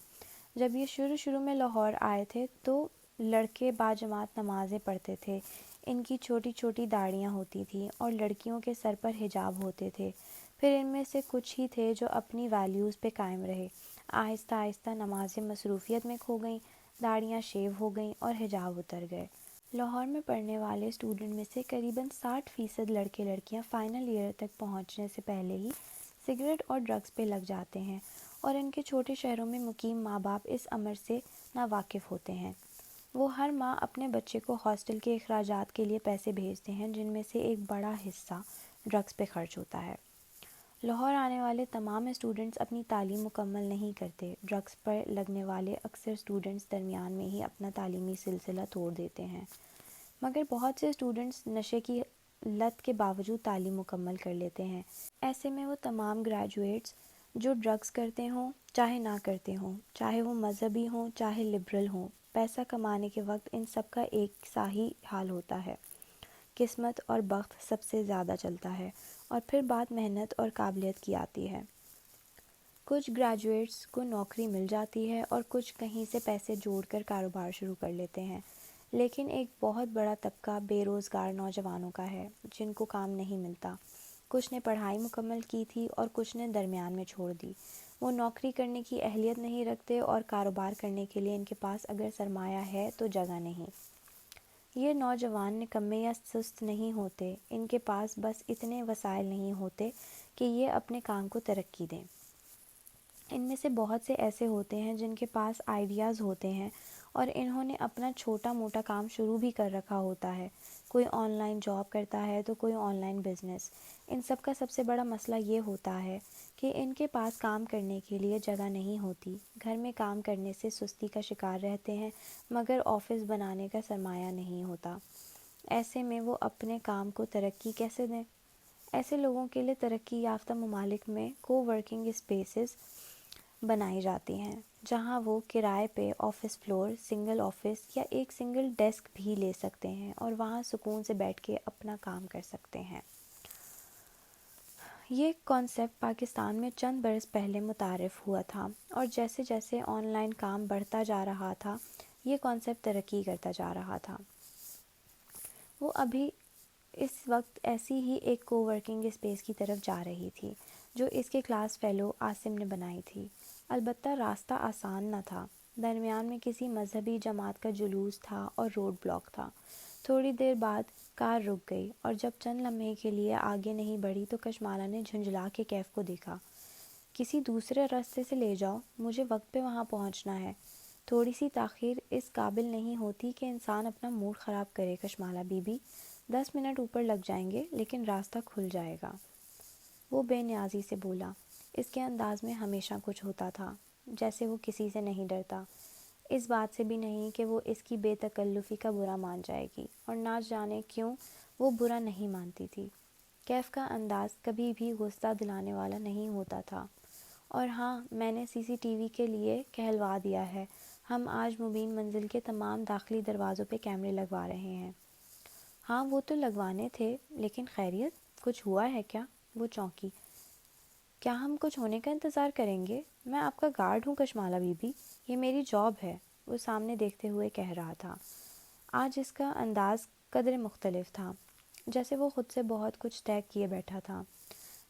جب یہ شروع میں لاہور آئے تھے تو لڑکے باجماعت نمازیں پڑھتے تھے، ان کی چھوٹی چھوٹی داڑھیاں ہوتی تھیں اور لڑکیوں کے سر پر حجاب ہوتے تھے۔ پھر ان میں سے کچھ ہی تھے جو اپنی ویلیوز پہ قائم رہے۔ آہستہ آہستہ نمازیں مصروفیت میں کھو گئیں، داڑھیاں شیو ہو گئیں اور حجاب اتر گئے۔ لاہور میں پڑھنے والے اسٹوڈنٹ میں سے قریباً 60% لڑکے لڑکیاں فائنل ایئر تک پہنچنے سے پہلے ہی سگریٹ اور ڈرگز پہ لگ جاتے ہیں، اور ان کے چھوٹے شہروں میں مقیم ماں باپ اس امر سے ناواقف ہوتے ہیں۔ وہ ہر ماہ اپنے بچے کو ہاسٹل کے اخراجات کے لیے پیسے بھیجتے ہیں، جن میں سے ایک بڑا حصہ ڈرگز پہ خرچ ہوتا ہے۔ لاہور آنے والے تمام اسٹوڈنٹس اپنی تعلیم مکمل نہیں کرتے۔ ڈرگز پر لگنے والے اکثر اسٹوڈنٹس درمیان میں ہی اپنا تعلیمی سلسلہ توڑ دیتے ہیں، مگر بہت سے اسٹوڈنٹس نشے کی لت کے باوجود تعلیم مکمل کر لیتے ہیں۔ ایسے میں وہ تمام گریجویٹس جو ڈرگز کرتے ہوں چاہے نہ کرتے ہوں، چاہے وہ مذہبی ہوں چاہے لبرل ہوں، پیسہ کمانے کے وقت ان سب کا ایک سا ہی حال ہوتا ہے، قسمت اور بخت سب سے زیادہ چلتا ہے، اور پھر بات محنت اور قابلیت کی آتی ہے۔ کچھ گریجویٹس کو نوکری مل جاتی ہے اور کچھ کہیں سے پیسے جوڑ کر کاروبار شروع کر لیتے ہیں، لیکن ایک بہت بڑا طبقہ بے روزگار نوجوانوں کا ہے جن کو کام نہیں ملتا۔ کچھ نے پڑھائی مکمل کی تھی اور کچھ نے درمیان میں چھوڑ دی۔ وہ نوکری کرنے کی اہلیت نہیں رکھتے اور کاروبار کرنے کے لیے ان کے پاس اگر سرمایہ ہے تو جگہ نہیں۔ یہ نوجوان نکمے یا سست نہیں ہوتے، ان کے پاس بس اتنے وسائل نہیں ہوتے کہ یہ اپنے کام کو ترقی دیں۔ ان میں سے بہت سے ایسے ہوتے ہیں جن کے پاس آئیڈیاز ہوتے ہیں اور انہوں نے اپنا چھوٹا موٹا کام شروع بھی کر رکھا ہوتا ہے، کوئی آن لائن جاب کرتا ہے تو کوئی آن لائن بزنس۔ ان سب کا سب سے بڑا مسئلہ یہ ہوتا ہے کہ ان کے پاس کام کرنے کے لیے جگہ نہیں ہوتی، گھر میں کام کرنے سے سستی کا شکار رہتے ہیں، مگر آفس بنانے کا سرمایہ نہیں ہوتا۔ ایسے میں وہ اپنے کام کو ترقی کیسے دیں؟ ایسے لوگوں کے لیے ترقی یافتہ ممالک میں کو ورکنگ اسپیسز بنائی جاتی ہیں، جہاں وہ کرائے پہ آفس فلور، سنگل آفس یا ایک سنگل ڈیسک بھی لے سکتے ہیں اور وہاں سکون سے بیٹھ کے اپنا کام کر سکتے ہیں۔ یہ کانسیپٹ پاکستان میں چند برس پہلے متعارف ہوا تھا، اور جیسے جیسے آن لائن کام بڑھتا جا رہا تھا یہ کانسیپٹ ترقی کرتا جا رہا تھا۔ وہ ابھی اس وقت ایسی ہی ایک کو ورکنگ اسپیس کی طرف جا رہی تھی جو اس کے کلاس فیلو عاصم نے بنائی تھی۔ البتہ راستہ آسان نہ تھا، درمیان میں کسی مذہبی جماعت کا جلوس تھا اور روڈ بلاک تھا۔ تھوڑی دیر بعد کار رک گئی اور جب چند لمحے کے لیے آگے نہیں بڑھی تو کشمالہ نے جھنجھلا کے کیف کو دیکھا۔ کسی دوسرے راستے سے لے جاؤ، مجھے وقت پہ وہاں پہنچنا ہے۔ تھوڑی سی تاخیر اس قابل نہیں ہوتی کہ انسان اپنا موڈ خراب کرے کشمالہ بی بی، 10 منٹ اوپر لگ جائیں گے لیکن راستہ کھل جائے گا۔ وہ بے نیازی سے بولا۔ اس کے انداز میں ہمیشہ کچھ ہوتا تھا، جیسے وہ کسی سے نہیں ڈرتا، اس بات سے بھی نہیں کہ وہ اس کی بے تکلفی کا برا مان جائے گی، اور نہ جانے کیوں وہ برا نہیں مانتی تھی۔ کیف کا انداز کبھی بھی غصہ دلانے والا نہیں ہوتا تھا۔ اور ہاں، میں نے سی سی ٹی وی کے لیے کہلوا دیا ہے، ہم آج مبین منزل کے تمام داخلی دروازوں پہ کیمرے لگوا رہے ہیں۔ ہاں وہ تو لگوانے تھے، لیکن خیریت کچھ ہوا ہے کیا؟ وہ چونکی۔ کیا ہم کچھ ہونے کا انتظار کریں گے؟ میں آپ کا گارڈ ہوں کشمالہ بی بی، یہ میری جاب ہے، وہ سامنے دیکھتے ہوئے کہہ رہا تھا۔ آج اس کا انداز قدرے مختلف تھا، جیسے وہ خود سے بہت کچھ طے کیے بیٹھا تھا۔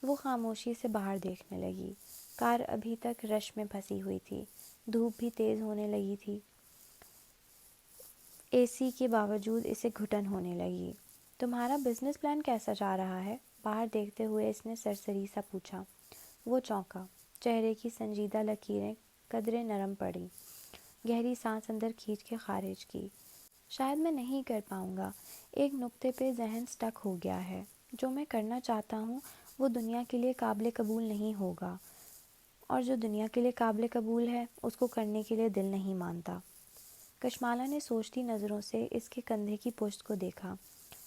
وہ خاموشی سے باہر دیکھنے لگی۔ کار ابھی تک رش میں پھنسی ہوئی تھی، دھوپ بھی تیز ہونے لگی تھی، اے سی کے باوجود اسے گھٹن ہونے لگی۔ تمہارا بزنس پلان کیسا جا رہا ہے؟ باہر دیکھتے ہوئے اس نے سرسری سا پوچھا۔ وہ چونکا، چہرے کی سنجیدہ لکیریں قدرے نرم پڑی، گہری سانس اندر کھینچ کے خارج کی۔ شاید میں نہیں کر پاؤں گا، ایک نقطے پہ ذہن سٹک ہو گیا ہے، جو میں کرنا چاہتا ہوں وہ دنیا کے لیے قابل قبول نہیں ہوگا، اور جو دنیا کے لیے قابل قبول ہے اس کو کرنے کے لیے دل نہیں مانتا۔ کشمالہ نے سوچتی نظروں سے اس کے کندھے کی پشت کو دیکھا،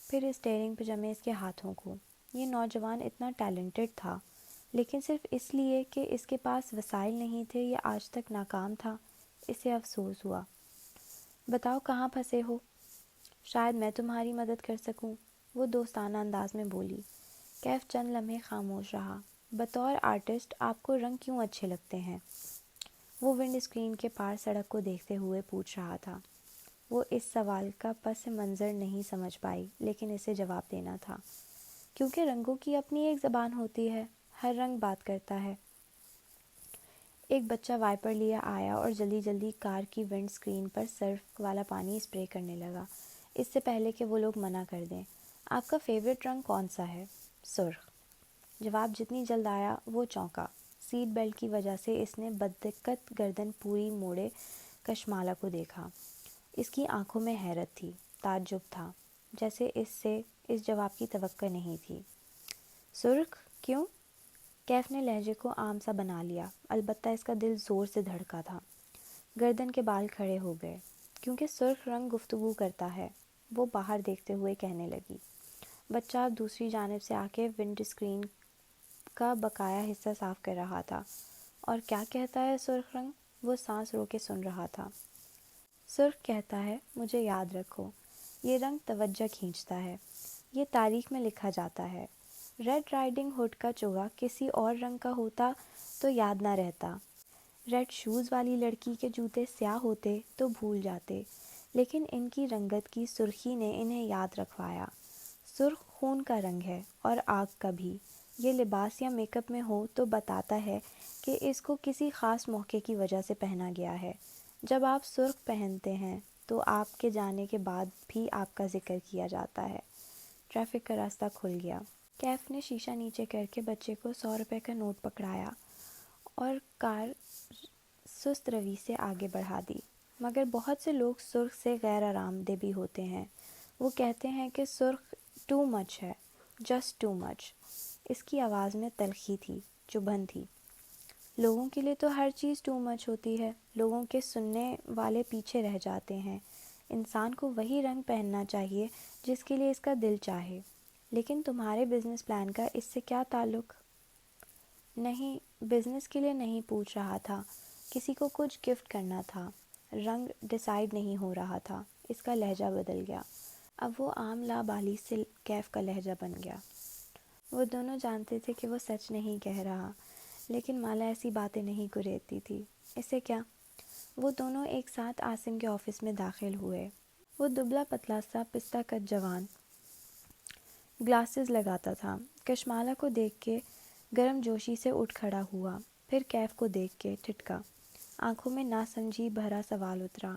پھر اسٹیئرنگ پہ جمے اس کے ہاتھوں کو۔ یہ نوجوان اتنا ٹیلنٹڈ تھا، لیکن صرف اس لیے کہ اس کے پاس وسائل نہیں تھے یا آج تک ناکام تھا۔ اسے افسوس ہوا۔ بتاؤ کہاں پھنسے ہو؟ شاید میں تمہاری مدد کر سکوں، وہ دوستانہ انداز میں بولی۔ کیف چند لمحے خاموش رہا۔ بطور آرٹسٹ آپ کو رنگ کیوں اچھے لگتے ہیں؟ وہ ونڈ اسکرین کے پار سڑک کو دیکھتے ہوئے پوچھ رہا تھا۔ وہ اس سوال کا پس منظر نہیں سمجھ پائی، لیکن اسے جواب دینا تھا۔ کیونکہ رنگوں کی اپنی ایک زبان ہوتی ہے، ہر رنگ بات کرتا ہے۔ ایک بچہ وائپر لیا آیا اور جلدی جلدی کار کی ونڈ اسکرین پر سرف والا پانی اسپرے کرنے لگا۔ اس سے پہلے کہ وہ لوگ منع کر دیں۔ آپ کا فیوریٹ رنگ کون سا ہے؟ سرخ۔ جواب جتنی جلد آیا وہ چونکا۔ سیٹ بیلٹ کی وجہ سے اس نے بددقت گردن پوری موڑے کشمالہ کو دیکھا۔ اس کی آنکھوں میں حیرت تھی، تعجب تھا، جیسے اس سے اس جواب کی توقع نہیں تھی۔ سرخ کیوں؟ کیف نے لہجے کو عام سا بنا لیا، البتہ اس کا دل زور سے دھڑکا تھا۔ گردن کے بال کھڑے ہو گئے۔ کیونکہ سرخ رنگ گفتگو کرتا ہے، وہ باہر دیکھتے ہوئے کہنے لگی۔ بچہ دوسری جانب سے آ کے ونڈ اسکرین کا بقایا حصہ صاف کر رہا تھا۔ اور کیا کہتا ہے سرخ رنگ؟ وہ سانس رو کے سن رہا تھا۔ سرخ کہتا ہے، مجھے یاد رکھو، یہ رنگ توجہ کھینچتا ہے، یہ تاریخ میں لکھا جاتا ہے۔ ریڈ رائڈنگ ہوڈ کا چوگا کسی اور رنگ کا ہوتا تو یاد نہ رہتا، ریڈ شوز والی لڑکی کے جوتے سیاہ ہوتے تو بھول جاتے، لیکن ان کی رنگت کی سرخی نے انہیں یاد رکھوایا۔ سرخ خون کا رنگ ہے اور آگ کا بھی۔ یہ لباس یا میک اپ میں ہو تو بتاتا ہے کہ اس کو کسی خاص موقع کی وجہ سے پہنا گیا ہے۔ جب آپ سرخ پہنتے ہیں تو آپ کے جانے کے بعد بھی آپ کا ذکر کیا جاتا ہے۔ ٹریفک کا راستہ کھل گیا۔ کیف نے شیشہ نیچے کر کے بچے کو 100 روپے کا نوٹ پکڑایا اور کار سست روی سے آگے بڑھا دی۔ مگر بہت سے لوگ سرخ سے غیر آرام دہ بھی ہوتے ہیں۔ وہ کہتے ہیں کہ سرخ ٹو مچ ہے، جسٹ ٹو مچ۔ اس کی آواز میں تلخی تھی، چبھن تھی۔ لوگوں کے لیے تو ہر چیز ٹو مچ ہوتی ہے، لوگوں کے سننے والے پیچھے رہ جاتے ہیں۔ انسان کو وہی رنگ پہننا چاہیے جس کے لیے اس کا دل چاہے۔ لیکن تمہارے بزنس پلان کا اس سے کیا تعلق؟ نہیں، بزنس کے لیے نہیں پوچھ رہا تھا، کسی کو کچھ گفٹ کرنا تھا۔ رنگ ڈیسائیڈ نہیں ہو رہا تھا۔ اس کا لہجہ بدل گیا۔ اب وہ عام لابالی سے کیف کا لہجہ بن گیا۔ وہ دونوں جانتے تھے کہ وہ سچ نہیں کہہ رہا، لیکن مالا ایسی باتیں نہیں کریدتی تھی۔ اسے کیا؟ وہ دونوں ایک ساتھ عاصم کے آفس میں داخل ہوئے۔ وہ دبلا پتلا سا پستہ کٹ جوان گلاسز لگاتا تھا۔ کشمالہ کو دیکھ کے گرم جوشی سے اٹھ کھڑا ہوا، پھر کیف کو دیکھ کے ٹھٹکا۔ آنکھوں میں ناسمجھی بھرا سوال اترا۔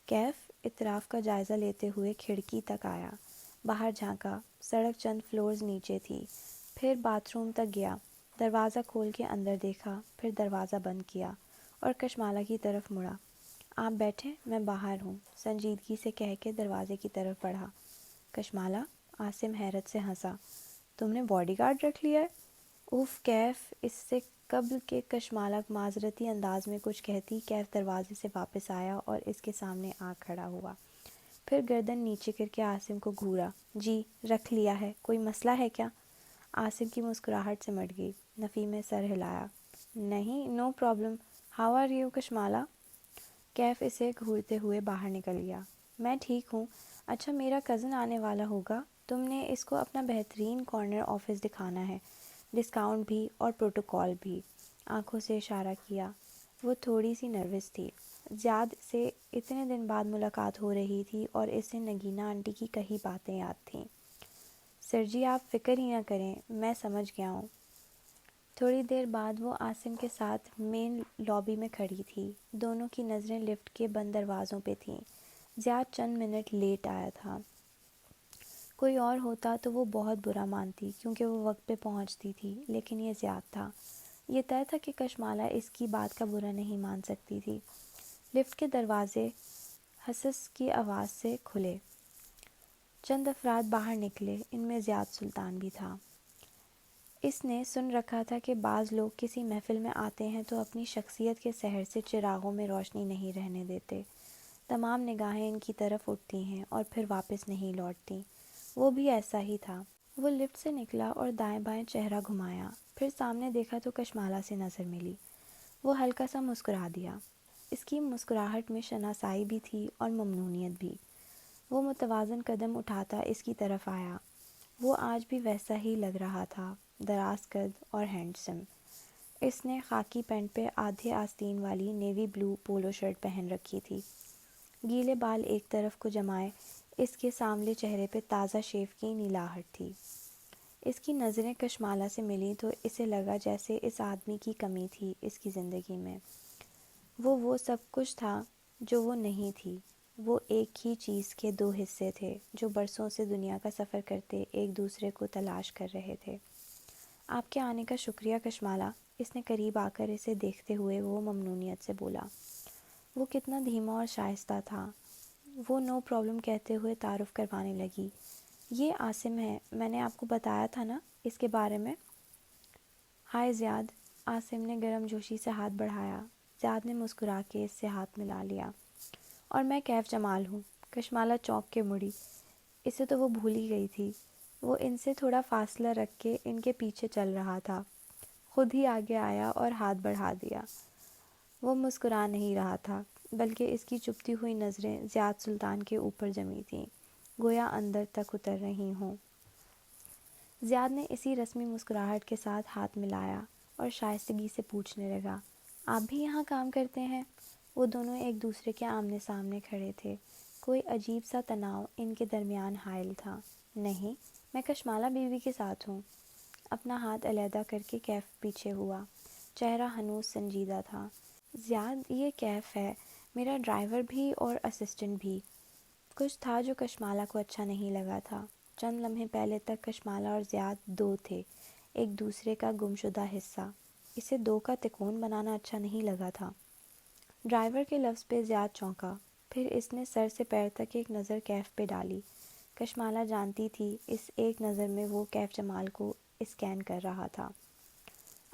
کیف اطراف کا جائزہ لیتے ہوئے کھڑکی تک آیا، باہر جھانکا۔ سڑک چند فلورز نیچے تھی۔ پھر باتھ روم تک گیا، دروازہ کھول کے اندر دیکھا، پھر دروازہ بند کیا اور کشمالہ کی طرف مڑا۔ آپ بیٹھیں، میں باہر ہوں، سنجیدگی سے کہہ کے دروازے کی طرف بڑھا۔ کشمالہ؟ عاصم حیرت سے ہنسا۔ تم نے باڈی گارڈ رکھ لیا ہے؟ اوف کیف! اس سے قبل کہ کشمالہ معذرتی انداز میں کچھ کہتی، کیف دروازے سے واپس آیا اور اس کے سامنے آ کھڑا ہوا۔ پھر گردن نیچے کر کے عاصم کو گھورا۔ جی رکھ لیا ہے، کوئی مسئلہ ہے کیا؟ عاصم کی مسکراہٹ سمٹ گئی۔ نفی میں سر ہلایا۔ نہیں، no problem. How are you Kashmala? Kaif اسے گھورتے ہوئے باہر نکل گیا۔ میں ٹھیک ہوں۔ اچھا، میرا کزن آنے والا ہوگا، تم نے اس کو اپنا بہترین کارنر آفس دکھانا ہے، ڈسکاؤنٹ بھی اور پروٹوکول بھی۔ آنکھوں سے اشارہ کیا۔ وہ تھوڑی سی نروس تھی۔ زیاد سے اتنے دن بعد ملاقات ہو رہی تھی اور اسے نگینہ آنٹی کی کہی باتیں یاد تھیں۔ سر جی آپ فکر ہی نہ کریں، میں سمجھ گیا ہوں۔ تھوڑی دیر بعد وہ عاصم کے ساتھ مین لابی میں کھڑی تھی۔ دونوں کی نظریں لفٹ کے بند دروازوں پہ تھیں۔ زیاد چند منٹ لیٹ آیا تھا۔ کوئی اور ہوتا تو وہ بہت برا مانتی کیونکہ وہ وقت پہ پہنچتی تھی، لیکن یہ زیاد تھا۔ یہ طے تھا کہ کشمالہ اس کی بات کا برا نہیں مان سکتی تھی۔ لفٹ کے دروازے حسس کی آواز سے کھلے۔ چند افراد باہر نکلے، ان میں زیاد سلطان بھی تھا۔ اس نے سن رکھا تھا کہ بعض لوگ کسی محفل میں آتے ہیں تو اپنی شخصیت کے سحر سے چراغوں میں روشنی نہیں رہنے دیتے۔ تمام نگاہیں ان کی طرف اٹھتی ہیں اور پھر واپس نہیں لوٹتی۔ وہ بھی ایسا ہی تھا۔ وہ لفٹ سے نکلا اور دائیں بائیں چہرہ گھمایا، پھر سامنے دیکھا تو کشمالہ سے نظر ملی۔ وہ ہلکا سا مسکرا دیا۔ اس کی مسکراہٹ میں شناسائی بھی تھی اور ممنونیت بھی۔ وہ متوازن قدم اٹھاتا اس کی طرف آیا۔ وہ آج بھی ویسا ہی لگ رہا تھا، دراز قد اور ہینڈسم۔ اس نے خاکی پینٹ پہ آدھے آستین والی نیوی بلو پولو شرٹ پہن رکھی تھی۔ گیلے بال ایک طرف کو جمائے اس کے سانولے چہرے پہ تازہ شیو کی نیلاہٹ تھی۔ اس کی نظریں کشمالہ سے ملی تو اسے لگا جیسے اس آدمی کی کمی تھی اس کی زندگی میں۔ وہ سب کچھ تھا جو وہ نہیں تھی۔ وہ ایک ہی چیز کے دو حصے تھے جو برسوں سے دنیا کا سفر کرتے ایک دوسرے کو تلاش کر رہے تھے۔ آپ کے آنے کا شکریہ کشمالہ، اس نے قریب آ کر اسے دیکھتے ہوئے وہ ممنونیت سے بولا۔ وہ کتنا دھیما اور شائستہ تھا۔ وہ نو پرابلم کہتے ہوئے تعارف کروانے لگی۔ یہ عاصم ہے، میں نے آپ کو بتایا تھا نا اس کے بارے میں۔ ہائے زیاد، عاصم نے گرم جوشی سے ہاتھ بڑھایا۔ زیاد نے مسکرا کے اس سے ہاتھ ملا لیا۔ اور میں کیف جمال ہوں۔ کشمالہ چونک کے مڑی۔ اسے تو وہ بھول ہی گئی تھی۔ وہ ان سے تھوڑا فاصلہ رکھ کے ان کے پیچھے چل رہا تھا، خود ہی آگے آیا اور ہاتھ بڑھا دیا۔ وہ مسکرا نہیں رہا تھا، بلکہ اس کی چپتی ہوئی نظریں زیاد سلطان کے اوپر جمی تھیں، گویا اندر تک اتر رہی ہوں۔ زیاد نے اسی رسمی مسکراہٹ کے ساتھ ہاتھ ملایا اور شائستگی سے پوچھنے لگا، آپ بھی یہاں کام کرتے ہیں؟ وہ دونوں ایک دوسرے کے آمنے سامنے کھڑے تھے۔ کوئی عجیب سا تناؤ ان کے درمیان حائل تھا۔ نہیں، میں کشمالہ بیوی کے ساتھ ہوں۔ اپنا ہاتھ علیحدہ کر کے کیف پیچھے ہوا، چہرہ ہنوز سنجیدہ تھا۔ زیاد، یہ کیف ہے، میرا ڈرائیور بھی اور اسسٹنٹ بھی۔ کچھ تھا جو کشمالہ کو اچھا نہیں لگا تھا۔ چند لمحے پہلے تک کشمالہ اور زیاد دو تھے، ایک دوسرے کا گمشدہ حصہ۔ اسے دو کا تکون بنانا اچھا نہیں لگا تھا۔ ڈرائیور کے لفظ پہ زیاد چونکا، پھر اس نے سر سے پیر تک ایک نظر کیف پہ ڈالی۔ کشمالہ جانتی تھی اس ایک نظر میں وہ کیف جمال کو اسکین کر رہا تھا۔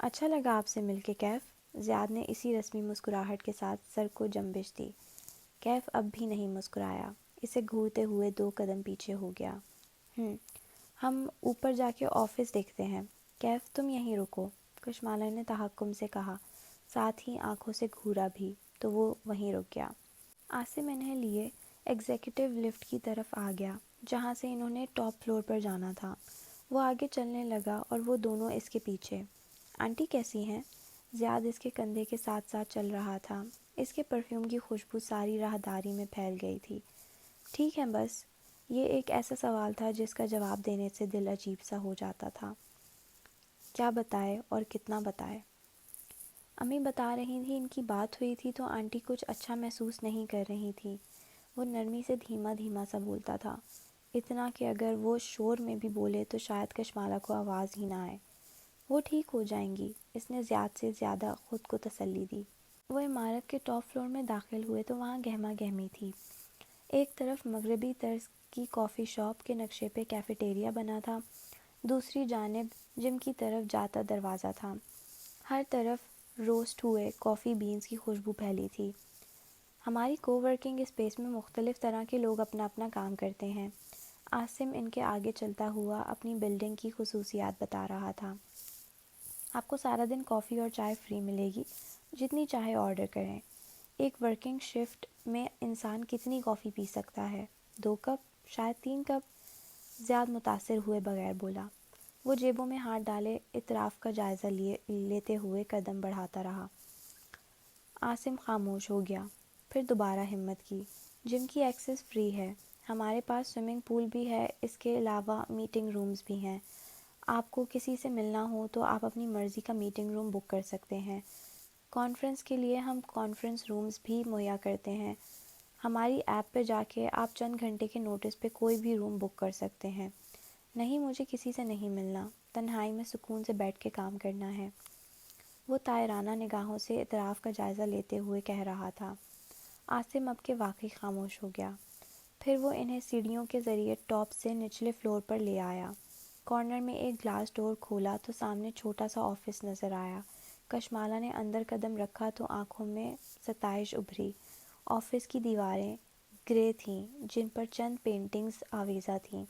اچھا لگا آپ سے مل کے کیف، زیاد نے اسی رسمی مسکراہٹ کے ساتھ سر کو جنبش دی۔ کیف اب بھی نہیں مسکرایا، اسے گھورتے ہوئے دو قدم پیچھے ہو گیا۔ ہم اوپر جا کے آفس دیکھتے ہیں۔ کیف تم یہیں رکو، کشمالہ نے تحکم سے کہا، ساتھ ہی آنکھوں سے گھورا بھی، تو وہ وہیں رک گیا۔ عاصم انہیں لیے ایگزیکٹو لفٹ کی طرف آ گیا، جہاں سے انہوں نے ٹاپ فلور پر جانا تھا۔ وہ آگے چلنے لگا اور وہ دونوں اس کے پیچھے۔ آنٹی کیسی ہیں؟ زیاد اس کے کندھے کے ساتھ ساتھ چل رہا تھا۔ اس کے پرفیوم کی خوشبو ساری راہداری میں پھیل گئی تھی۔ ٹھیک ہے بس۔ یہ ایک ایسا سوال تھا جس کا جواب دینے سے دل عجیب سا ہو جاتا تھا۔ کیا بتائے اور کتنا بتائے؟ امی بتا رہی تھی ان کی بات ہوئی تھی تو آنٹی کچھ اچھا محسوس نہیں کر رہی تھی۔ وہ نرمی سے دھیما دھیما سا بولتا تھا، اتنا کہ اگر وہ شور میں بھی بولے تو شاید کشمالہ کو آواز ہی نہ آئے۔ وہ ٹھیک ہو جائیں گی، اس نے زیاد سے زیادہ خود کو تسلی دی۔ وہ عمارت کے ٹاپ فلور میں داخل ہوئے تو وہاں گہما گہمی تھی۔ ایک طرف مغربی طرز کی کافی شاپ کے نقشے پہ کیفیٹیریا بنا تھا، دوسری جانب جم کی طرف جاتا دروازہ تھا۔ ہر طرف روسٹ ہوئے کافی بینز کی خوشبو پھیلی تھی۔ ہماری کو ورکنگ اسپیس میں مختلف طرح کے لوگ اپنا اپنا کام کرتے ہیں۔ عاصم ان کے آگے چلتا ہوا اپنی بلڈنگ کی خصوصیات بتا رہا تھا۔ آپ کو سارا دن کافی اور چائے فری ملے گی، جتنی چاہے آرڈر کریں۔ ایک ورکنگ شفٹ میں انسان کتنی کافی پی سکتا ہے؟ 2 کپ، شاید 3 کپ؟ زیاد متاثر ہوئے بغیر بولا۔ وہ جیبوں میں ہاتھ ڈالے اطراف کا جائزہ لیتے ہوئے قدم بڑھاتا رہا۔ عاصم خاموش ہو گیا، پھر دوبارہ ہمت کی۔ جم کی ایکسس فری ہے، ہمارے پاس سوئمنگ پول بھی ہے، اس کے علاوہ میٹنگ رومز بھی ہیں۔ آپ کو کسی سے ملنا ہو تو آپ اپنی مرضی کا میٹنگ روم بک کر سکتے ہیں۔ کانفرنس کے لیے ہم کانفرنس رومز بھی مہیا کرتے ہیں۔ ہماری ایپ پہ جا کے آپ چند گھنٹے کے نوٹس پہ کوئی بھی روم بک کر سکتے ہیں۔ نہیں، مجھے کسی سے نہیں ملنا، تنہائی میں سکون سے بیٹھ کے کام کرنا ہے، وہ طائرانہ نگاہوں سے اطراف کا جائزہ لیتے ہوئے کہہ رہا تھا۔ عاصم اب کے واقعی خاموش ہو گیا۔ پھر وہ انہیں سیڑھیوں کے ذریعے ٹاپ سے نچلے فلور پر لے آیا۔ کارنر میں ایک گلاس ڈور کھولا تو سامنے چھوٹا سا آفس نظر آیا۔ کشمالہ نے اندر قدم رکھا تو آنکھوں میں ستائش ابھری۔ آفس کی دیواریں گرے تھیں، جن پر چند پینٹنگز آویزاں تھیں۔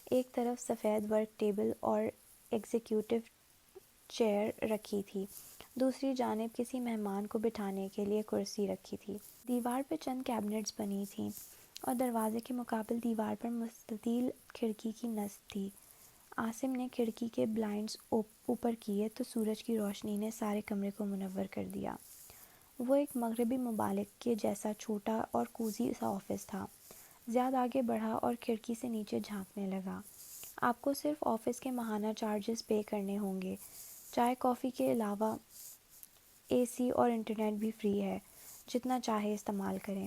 ایک طرف سفید ورک ٹیبل اور ایگزیکٹو چیئر رکھی تھی، دوسری جانب کسی مہمان کو بٹھانے کے لیے کرسی رکھی تھی۔ دیوار پہ چند کیبنٹس بنی تھیں اور دروازے کے مقابل دیوار پر مستطیل کھڑکی کی نصب تھی۔ عاصم نے کھڑکی کے بلائنڈز اوپر کیے تو سورج کی روشنی نے سارے کمرے کو منور کر دیا۔ وہ ایک مغربی ممالک کے جیسا چھوٹا اور کوزی سا آفس تھا۔ زیاد آگے بڑھا اور کھڑکی سے نیچے جھانکنے لگا۔ آپ کو صرف آفس کے ماہانہ چارجز پے کرنے ہوں گے، چائے کافی کے علاوہ اے سی اور انٹرنیٹ بھی فری ہے، جتنا چاہے استعمال کریں۔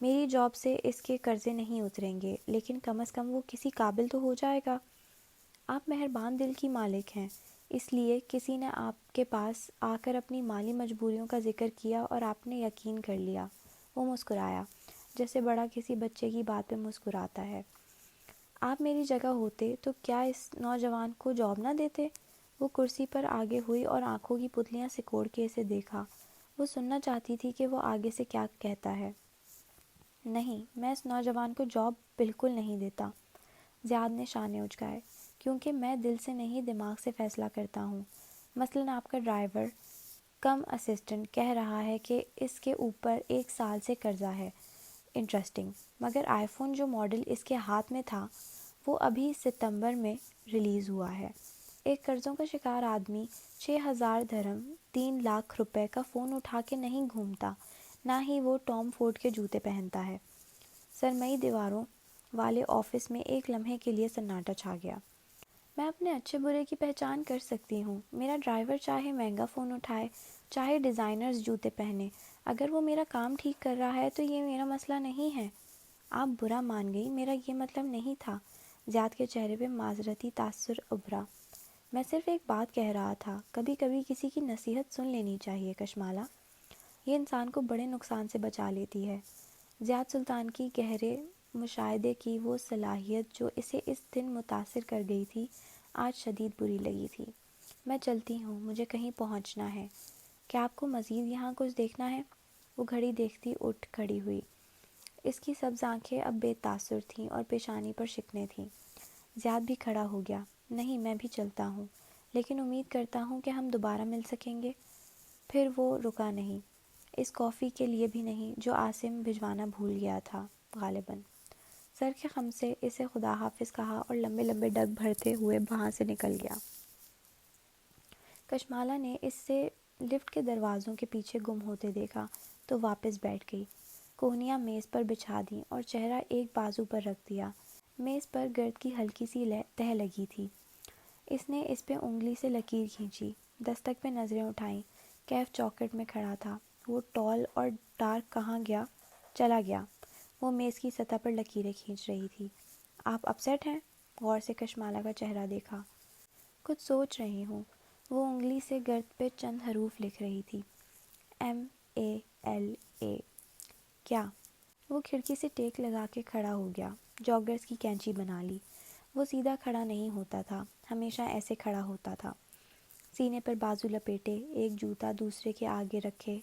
میری جاب سے اس کے قرضے نہیں اتریں گے، لیکن کم از کم وہ کسی قابل تو ہو جائے گا۔ آپ مہربان دل کی مالک ہیں، اس لیے کسی نے آپ کے پاس آ کر اپنی مالی مجبوریوں کا ذکر کیا اور آپ نے یقین کر لیا۔ وہ مسکرایا، جیسے بڑا کسی بچے کی بات پہ مسکراتا ہے۔ آپ میری جگہ ہوتے تو کیا اس نوجوان کو جاب نہ دیتے؟ وہ کرسی پر آگے ہوئی اور آنکھوں کی پتلیاں سکوڑ کے اسے دیکھا۔ وہ سننا چاہتی تھی کہ وہ آگے سے کیا کہتا ہے۔ نہیں، میں اس نوجوان کو جاب بالکل نہیں دیتا۔ زیاد نے شانے اچکائے۔ کیونکہ میں دل سے نہیں، دماغ سے فیصلہ کرتا ہوں۔ مثلاً آپ کا ڈرائیور کم اسسٹنٹ کہہ رہا ہے کہ اس کے اوپر 1 سال سے قرضہ ہے۔ انٹرسٹنگ، مگر آئی فون جو ماڈل اس کے ہاتھ میں تھا وہ ابھی ستمبر میں ریلیز ہوا ہے۔ ایک قرضوں کا شکار آدمی 6,000 درہم 3 لاکھ روپے کا فون اٹھا کے نہیں گھومتا، نہ ہی وہ ٹام فورڈ کے جوتے پہنتا ہے۔ سرمئی دیواروں والے آفس میں ایک لمحے کے لیے سناٹا چھا گیا۔ میں اپنے اچھے برے کی پہچان کر سکتی ہوں۔ میرا ڈرائیور چاہے مہنگا فون اٹھائے، چاہے ڈیزائنرز جوتے پہنے، اگر وہ میرا کام ٹھیک کر رہا ہے تو یہ میرا مسئلہ نہیں ہے۔ آپ برا مان گئی، میرا یہ مطلب نہیں تھا۔ زیاد کے چہرے پہ معذرتی تاثر ابھرا۔ میں صرف ایک بات کہہ رہا تھا، کبھی کبھی کسی کی نصیحت سن لینی چاہیے کشمالہ، یہ انسان کو بڑے نقصان سے بچا لیتی ہے۔ زیاد سلطان کی گہرے مشاہدے کی وہ صلاحیت جو اسے اس دن متاثر کر گئی تھی، آج شدید بری لگی تھی۔ میں چلتی ہوں، مجھے کہیں پہنچنا ہے۔ کیا آپ کو مزید یہاں کچھ دیکھنا ہے؟ وہ گھڑی دیکھتی اٹھ کھڑی ہوئی۔ اس کی سبز آنکھیں اب بے تاثر تھیں اور پیشانی پر شکنیں تھیں۔ زیاد بھی کھڑا ہو گیا۔ نہیں، میں بھی چلتا ہوں، لیکن امید کرتا ہوں کہ ہم دوبارہ مل سکیں گے۔ پھر وہ رکا نہیں، اس کافی کے لیے بھی نہیں جو عاصم بھجوانا بھول گیا تھا غالباً۔ سر کے خم سے اسے خدا حافظ کہا اور لمبے لمبے ڈگ بھرتے ہوئے وہاں سے نکل گیا۔ کشمالہ نے اس سے لفٹ کے دروازوں کے پیچھے گم ہوتے دیکھا تو واپس بیٹھ گئی۔ کوہنیاں میز پر بچھا دیں اور چہرہ ایک بازو پر رکھ دیا۔ میز پر گرد کی ہلکی سی تہ لگی تھی۔ اس نے اس پہ انگلی سے لکیر کھینچی، دستک پہ نظریں اٹھائیں۔ کیف چوکھٹ میں کھڑا تھا۔ وہ ٹال اور ڈارک کہاں گیا؟ چلا گیا۔ وہ میز کی سطح پر لکیریں کھینچ رہی تھی۔ آپ اپسیٹ ہیں؟ غور سے کشمالہ کا چہرہ دیکھا۔ کچھ سوچ رہی ہوں۔ وہ انگلی سے گرد پہ چند حروف لکھ رہی تھی۔ MALA۔ کیا؟ وہ کھڑکی سے ٹیک لگا کے کھڑا ہو گیا۔ جاگرز کی کینچی بنا لی۔ وہ سیدھا کھڑا نہیں ہوتا تھا، ہمیشہ ایسے کھڑا ہوتا تھا، سینے پر بازو لپیٹے، ایک جوتا دوسرے کے آگے رکھے۔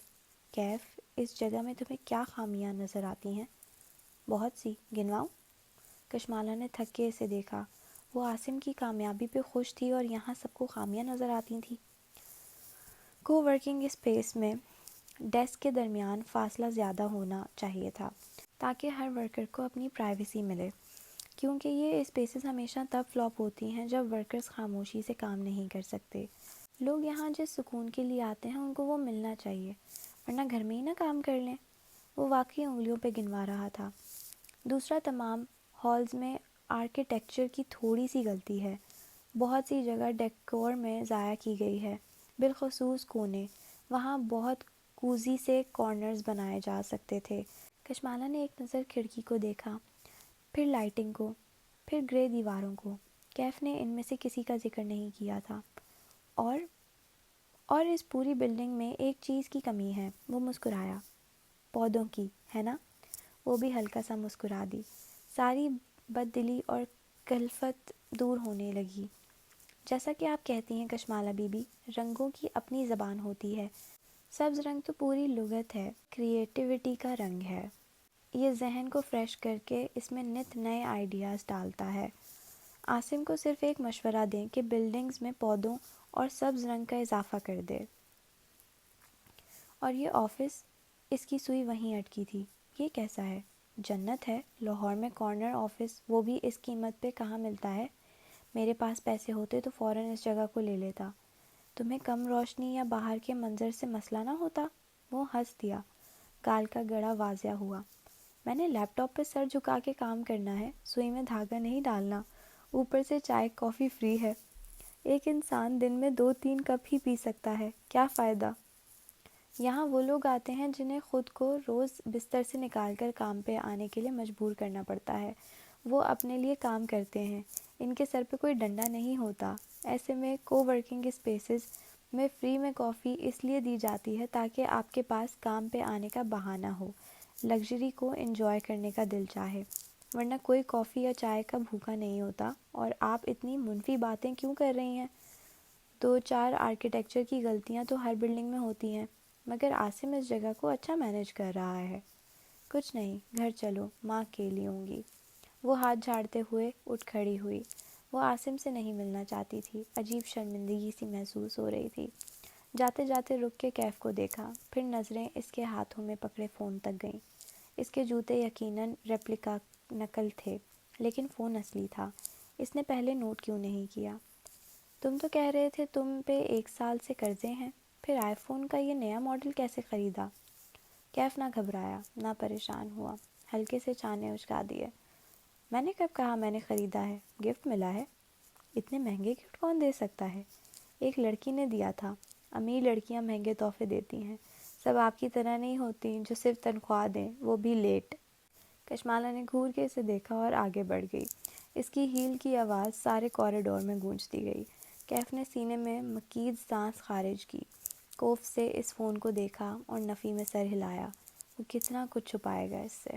کیف، اس جگہ میں تمہیں کیا خامیاں نظر آتی ہیں؟ بہت سی، گنواؤں؟ کشمالہ نے تھک کے اسے دیکھا۔ وہ عاصم کی کامیابی پہ خوش تھی اور یہاں سب کو خامیاں نظر آتی تھیں۔ کو ورکنگ اسپیس میں ڈیسک کے درمیان فاصلہ زیادہ ہونا چاہیے تھا تاکہ ہر ورکر کو اپنی پرائیویسی ملے، کیونکہ یہ اسپیسز ہمیشہ تب فلاپ ہوتی ہیں جب ورکرز خاموشی سے کام نہیں کر سکتے۔ لوگ یہاں جس سکون کے لیے آتے ہیں ان کو وہ ملنا چاہیے، ورنہ گھر میں ہی نہ کام کر لیں۔ وہ واقعی انگلیوں پہ گنوا رہا تھا۔ دوسرا، تمام ہالز میں آرکیٹیکچر کی تھوڑی سی غلطی ہے۔ بہت سی جگہ ڈیکور میں ضائع کی گئی ہے، بالخصوص کونے۔ وہاں بہت کوزی سے کارنرز بنائے جا سکتے تھے۔ کشمالہ نے ایک نظر کھڑکی کو دیکھا، پھر لائٹنگ کو، پھر گرے دیواروں کو۔ کیف نے ان میں سے کسی کا ذکر نہیں کیا تھا۔ اور اس پوری بلڈنگ میں ایک چیز کی کمی ہے۔ وہ مسکرایا۔ پودوں کی، ہے نا؟ وہ بھی ہلکا سا مسکرا دی۔ ساری بد دلی اور کلفت دور ہونے لگی۔ جیسا کہ آپ کہتی ہیں کشمالہ بی بی، رنگوں کی اپنی زبان ہوتی ہے۔ سبز رنگ تو پوری لغت ہے، کریٹیوٹی کا رنگ ہے۔ یہ ذہن کو فریش کر کے اس میں نت نئے آئیڈیاز ڈالتا ہے۔ عاصم کو صرف ایک مشورہ دیں کہ بلڈنگز میں پودوں اور سبز رنگ کا اضافہ کر دے۔ اور یہ آفس، اس کی سوئی وہیں اٹکی تھی۔ یہ کیسا ہے؟ جنت ہے۔ لاہور میں کارنر آفس، وہ بھی اس قیمت پہ کہاں ملتا ہے؟ میرے پاس پیسے ہوتے تو فوراً اس جگہ کو لے لیتا۔ تمہیں کم روشنی یا باہر کے منظر سے مسئلہ نہ ہوتا؟ وہ ہنس دیا۔ گال کا گڑا واضح ہوا۔ میں نے لیپ ٹاپ پہ سر جھکا کے کام کرنا ہے، سوئی میں دھاگا نہیں ڈالنا، اوپر سے چائے کافی فری ہے۔ ایک انسان دن میں 2-3 کپ ہی پی سکتا ہے، کیا فائدہ؟ یہاں وہ لوگ آتے ہیں جنہیں خود کو روز بستر سے نکال کر کام پہ آنے کے لیے مجبور کرنا پڑتا ہے۔ وہ اپنے لیے کام کرتے ہیں، ان کے سر پہ کوئی ڈنڈا نہیں ہوتا۔ ایسے میں کو ورکنگ اسپیسز میں فری میں کافی اس لیے دی جاتی ہے تاکہ آپ کے پاس کام پہ آنے کا بہانہ ہو، لگژری کو انجوائے کرنے کا دل چاہے، ورنہ کوئی کافی یا چائے کا بھوکا نہیں ہوتا۔ اور آپ اتنی منفی باتیں کیوں کر رہی ہیں؟ 2-4 آرکیٹیکچر کی غلطیاں تو ہر بلڈنگ میں ہوتی ہیں، مگر عاصم اس جگہ کو اچھا مینیج کر رہا ہے۔ کچھ نہیں، گھر چلو، ماں اکیلی ہوں گی۔ وہ ہاتھ جھاڑتے ہوئے اٹھ کھڑی ہوئی۔ وہ عاصم سے نہیں ملنا چاہتی تھی، عجیب شرمندگی سی محسوس ہو رہی تھی۔ جاتے جاتے رک کے کیف کو دیکھا، پھر نظریں اس کے ہاتھوں میں پکڑے فون تک گئیں۔ اس کے جوتے یقیناً ریپلیکا نقل تھے، لیکن فون اصلی تھا۔ اس نے پہلے نوٹ کیوں نہیں کیا؟ تم تو کہہ رہے تھے تم پہ 1 سال سے قرضے ہیں، پھر آئی فون کا یہ نیا ماڈل کیسے خریدا؟ کیف نہ گھبرایا، نہ پریشان ہوا، ہلکے سے چانے اچکا دیے۔ میں نے کب کہا میں نے خریدا ہے؟ گفٹ ملا ہے۔ اتنے مہنگے گفٹ کون دے سکتا ہے؟ ایک لڑکی نے دیا تھا۔ امیر لڑکیاں مہنگے تحفے دیتی ہیں، سب آپ کی طرح نہیں ہوتی جو صرف تنخواہ دیں، وہ بھی لیٹ۔ کشمالہ نے گھور کے اسے دیکھا اور آگے بڑھ گئی۔ اس کی ہیل کی آواز سارے کوریڈور میں گونجتی گئی۔ کیف نے سینے میں مکید سانس خارج کی، کوف سے اس فون کو دیکھا اور نفی میں سر ہلایا۔ وہ کتنا کچھ چھپائے گا اس سے۔